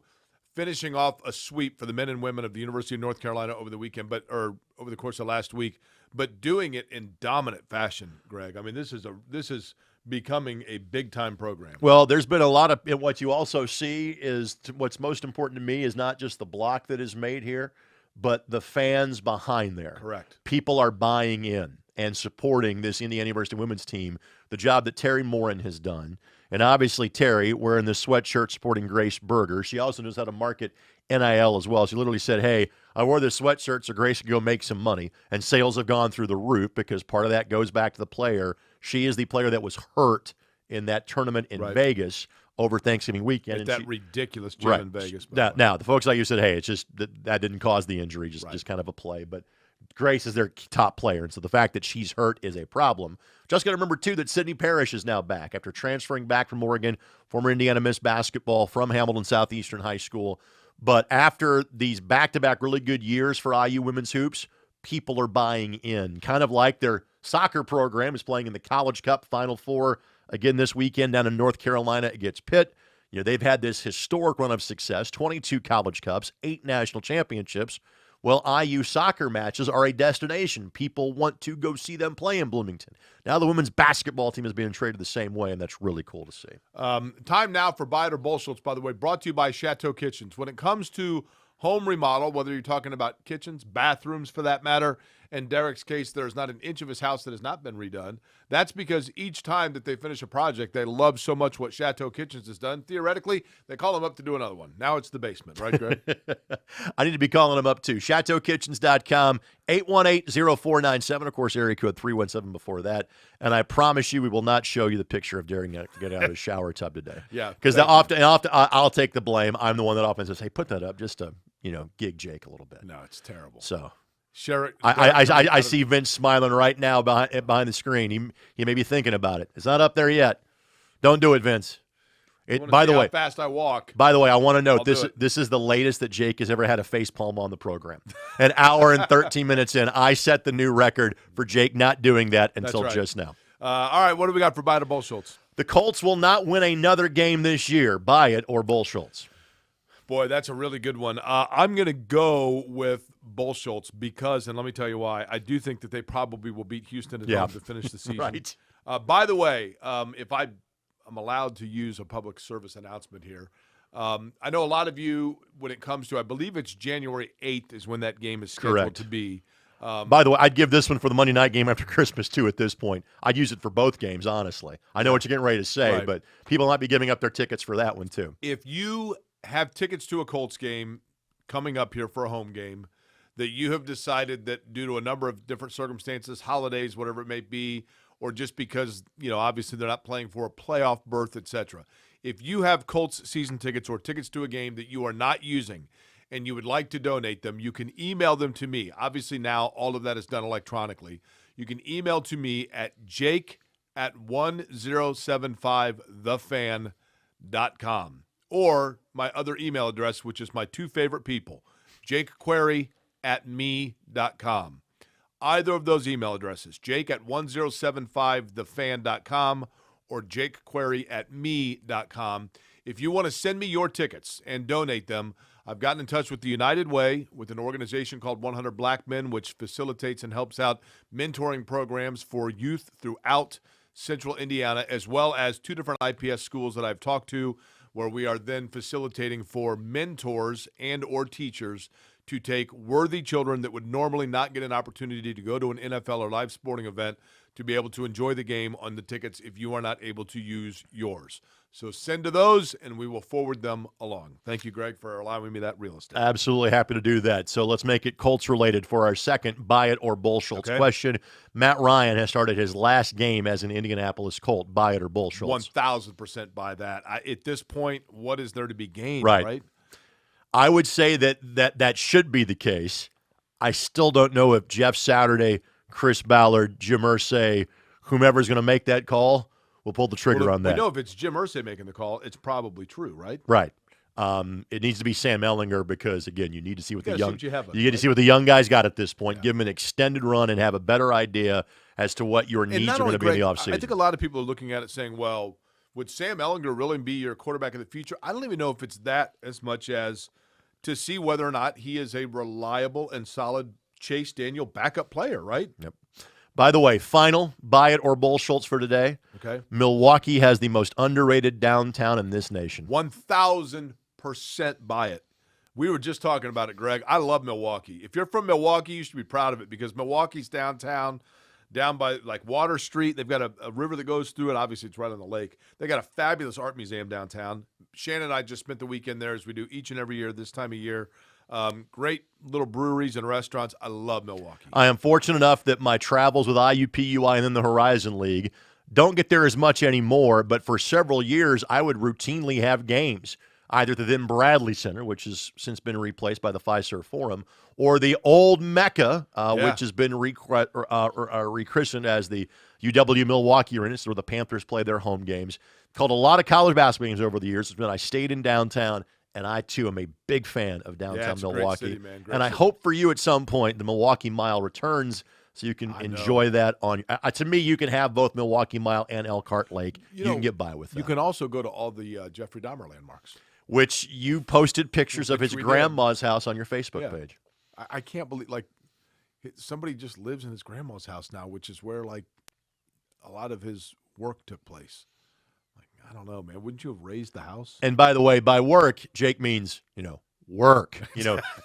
S1: finishing off a sweep for the men and women of the University of North Carolina over the weekend, or over the course of last week, but doing it in dominant fashion, Greg. I mean, this is becoming a big-time program.
S2: Well, there's been a lot of – what you also see is what's most important to me is not just the block that is made here, but the fans behind there.
S1: Correct.
S2: People are buying in and supporting this Indiana University women's team, the job that Terry Morin has done. And obviously, Terry, wearing the sweatshirt supporting Grace Berger, she also knows how to market NIL as well. She literally said, hey, I wore this sweatshirt so Grace can go make some money. And sales have gone through the roof because part of that goes back to the player. She is the player that was hurt in that tournament in Vegas over Thanksgiving weekend.
S1: At that ridiculous gym in Vegas.
S2: Now, the folks like you said, hey, it's just that didn't cause the injury, just kind of a play. But Grace is their top player, and so the fact that she's hurt is a problem. Just got to remember, too, that Sydney Parrish is now back after transferring back from Oregon, former Indiana Miss Basketball from Hamilton Southeastern High School. But after these back-to-back really good years for IU women's hoops, people are buying in, kind of like their soccer program is playing in the College Cup Final Four again this weekend down in North Carolina against Pitt. You know, they've had this historic run of success, 22 College Cups, 8 national championships. Well, IU soccer matches are a destination. People want to go see them play in Bloomington. Now the women's basketball team is being traded the same way, and that's really cool to see.
S1: Time now for Buy It or Bull Schultz, by the way, brought to you by Chateau Kitchens. When it comes to home remodel, whether you're talking about kitchens, bathrooms for that matter, in Derek's case, there's not an inch of his house that has not been redone. That's because each time that they finish a project, they love so much what Chateau Kitchens has done. Theoretically, they call them up to do another one. Now it's the basement, right, Greg?
S2: I need to be calling them up, too. ChateauKitchens.com, 818-0497. Of course, area code 317 before that. And I promise you we will not show you the picture of Derek getting out of the shower tub today.
S1: Yeah.
S2: Because I'll take the blame. I'm the one that often says, hey, put that up just to, gig Jake a little bit.
S1: No, it's terrible.
S2: So
S1: share it.
S2: I see Vince smiling right now behind the screen. He may be thinking about it. It's not up there yet. Don't do it, Vince.
S1: By the way, how fast I walk.
S2: By the way, I want to note this is the latest that Jake has ever had a face palm on the program. An hour and 13 minutes in, I set the new record for Jake not doing that until just now.
S1: All right, what do we got for Buy It or Bull Schultz?
S2: The Colts will not win another game this year. Buy it or Bull Schultz?
S1: Boy, that's a really good one. I'm going to go with Bull Schultz because, and let me tell you why, I do think that they probably will beat Houston at home to finish the season.
S2: Right.
S1: By the way, if I'm allowed to use a public service announcement here, I know a lot of you, when it comes to, I believe it's January 8th is when that game is scheduled to be.
S2: By the way, I'd give this one for the Monday night game after Christmas, too, at this point. I'd use it for both games, honestly. I know what you're getting ready to say, but people might be giving up their tickets for that one, too.
S1: If you have tickets to a Colts game coming up here for a home game that you have decided that due to a number of different circumstances, holidays, whatever it may be, or just because, obviously they're not playing for a playoff berth, etc. If you have Colts season tickets or tickets to a game that you are not using and you would like to donate them, you can email them to me. Obviously now all of that is done electronically. You can email to me at jake@1075thefan.com or my other email address, which is my two favorite people, jakequery@me.com. Either of those email addresses, jake@1075thefan.com or jakequery@me.com. If you want to send me your tickets and donate them, I've gotten in touch with the United Way, with an organization called 100 Black Men, which facilitates and helps out mentoring programs for youth throughout Central Indiana, as well as two different IPS schools that I've talked to, where we are then facilitating for mentors and or teachers to take worthy children that would normally not get an opportunity to go to an NFL or live sporting event to be able to enjoy the game on the tickets if you are not able to use yours. So send to those, and we will forward them along. Thank you, Greg, for allowing me that real estate.
S2: Absolutely happy to do that. So let's make it Colts-related for our second Buy It or Bull Schultz question. Matt Ryan has started his last game as an Indianapolis Colt. Buy it or Bull Schultz?
S1: 1,000% buy that. At this point, what is there to be gained, right?
S2: I would say that should be the case. I still don't know if Jeff Saturday, Chris Ballard, Jim Irsay, whomever's going to make that call, will pull the trigger on that.
S1: We know if it's Jim Irsay making the call, it's probably true, right?
S2: Right. It needs to be Sam Ehlinger because, again, you need to see what the young
S1: to
S2: see what the young guys got at this point. Give them an extended run and have a better idea as to what your needs are going to be in the offseason.
S1: I think a lot of people are looking at it saying, well, would Sam Ehlinger really be your quarterback of the future? I don't even know if it's that as much as to see whether or not he is a reliable and solid Chase Daniel backup player, right?
S2: Yep. By the way, final Buy It or Bull Schultz for today.
S1: Okay.
S2: Milwaukee has the most underrated downtown in this nation.
S1: 1,000% buy it. We were just talking about it, Greg. I love Milwaukee. If you're from Milwaukee, you should be proud of it because Milwaukee's downtown, down by like Water Street. They've got a river that goes through it. Obviously, it's right on the lake. They got a fabulous art museum downtown. Shannon and I just spent the weekend there as we do each and every year this time of year. Great little breweries and restaurants. I love Milwaukee.
S2: I am fortunate enough that my travels with IUPUI and then the Horizon League don't get there as much anymore, but for several years I would routinely have games either at the then Bradley Center, which has since been replaced by the Fiserv Forum, or the old Mecca, which has been rechristened as the UW Milwaukee Arena, where the Panthers play their home games. Called a lot of college basketball games over the years. It's been I stayed in downtown. And I, too, am a big fan of downtown Milwaukee.
S1: Great city, man.
S2: And I hope for you at some point the Milwaukee Mile returns so you can enjoy that. To me, you can have both Milwaukee Mile and Elkhart Lake. You can get by with that.
S1: You can also go to all the Jeffrey Dahmer landmarks.
S2: Which you posted pictures of his grandma's house on your Facebook page.
S1: I can't believe, somebody just lives in his grandma's house now, which is where, a lot of his work took place. I don't know, man. Wouldn't you have raised the house?
S2: And by the way, by work, Jake means, work.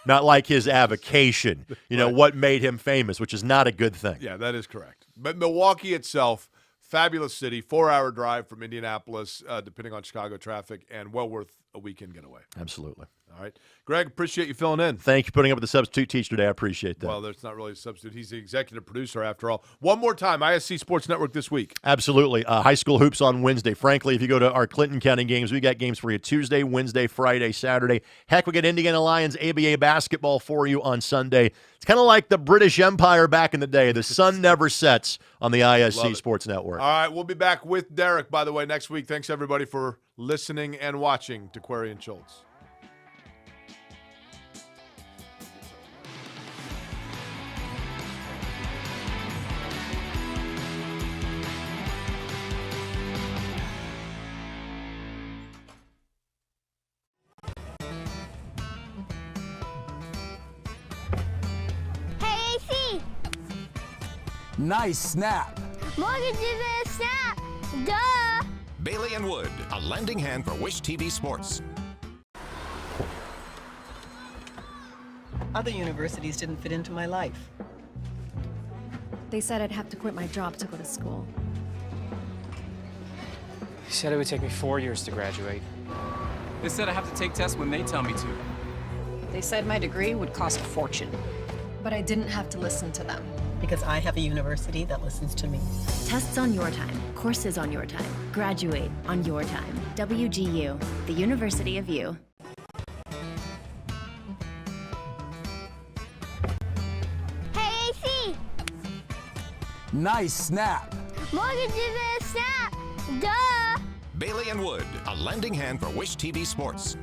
S2: Not like his avocation, what made him famous, which is not a good thing.
S1: Yeah, that is correct. But Milwaukee itself, fabulous city, 4-hour drive from Indianapolis, depending on Chicago traffic, and well worth a weekend getaway.
S2: Absolutely.
S1: All right. Greg, appreciate you filling in.
S2: Thank you for putting up with the substitute teacher today. I appreciate that.
S1: Well, there's not really a substitute. He's the executive producer after all. One more time, ISC Sports Network this week.
S2: Absolutely. High school hoops on Wednesday. Frankly, if you go to our Clinton County games, we got games for you Tuesday, Wednesday, Friday, Saturday. Heck, we got Indiana Lions ABA basketball for you on Sunday. It's kind of like the British Empire back in the day. The sun never sets on the ISC Sports Network.
S1: All right, we'll be back with Derek, by the way, next week. Thanks, everybody, for listening and watching to Query and Schultz.
S4: Nice snap.
S3: Mortgages and snap. Duh.
S5: Bailey and Wood, a lending hand for Wish TV Sports.
S6: Other universities didn't fit into my life.
S7: They said I'd have to quit my job to go to school.
S8: They said it would take me 4 years to graduate. They said I have to take tests when they tell me to.
S6: They said my degree would cost a fortune.
S7: But I didn't have to listen to them.
S6: Because I have a university that listens to me.
S9: Tests on your time, courses on your time. Graduate on your time. WGU, the University of You.
S3: Hey, AC.
S4: Nice snap.
S3: Mortgages and snap. Duh.
S5: Bailey and Wood, a lending hand for Wish TV Sports.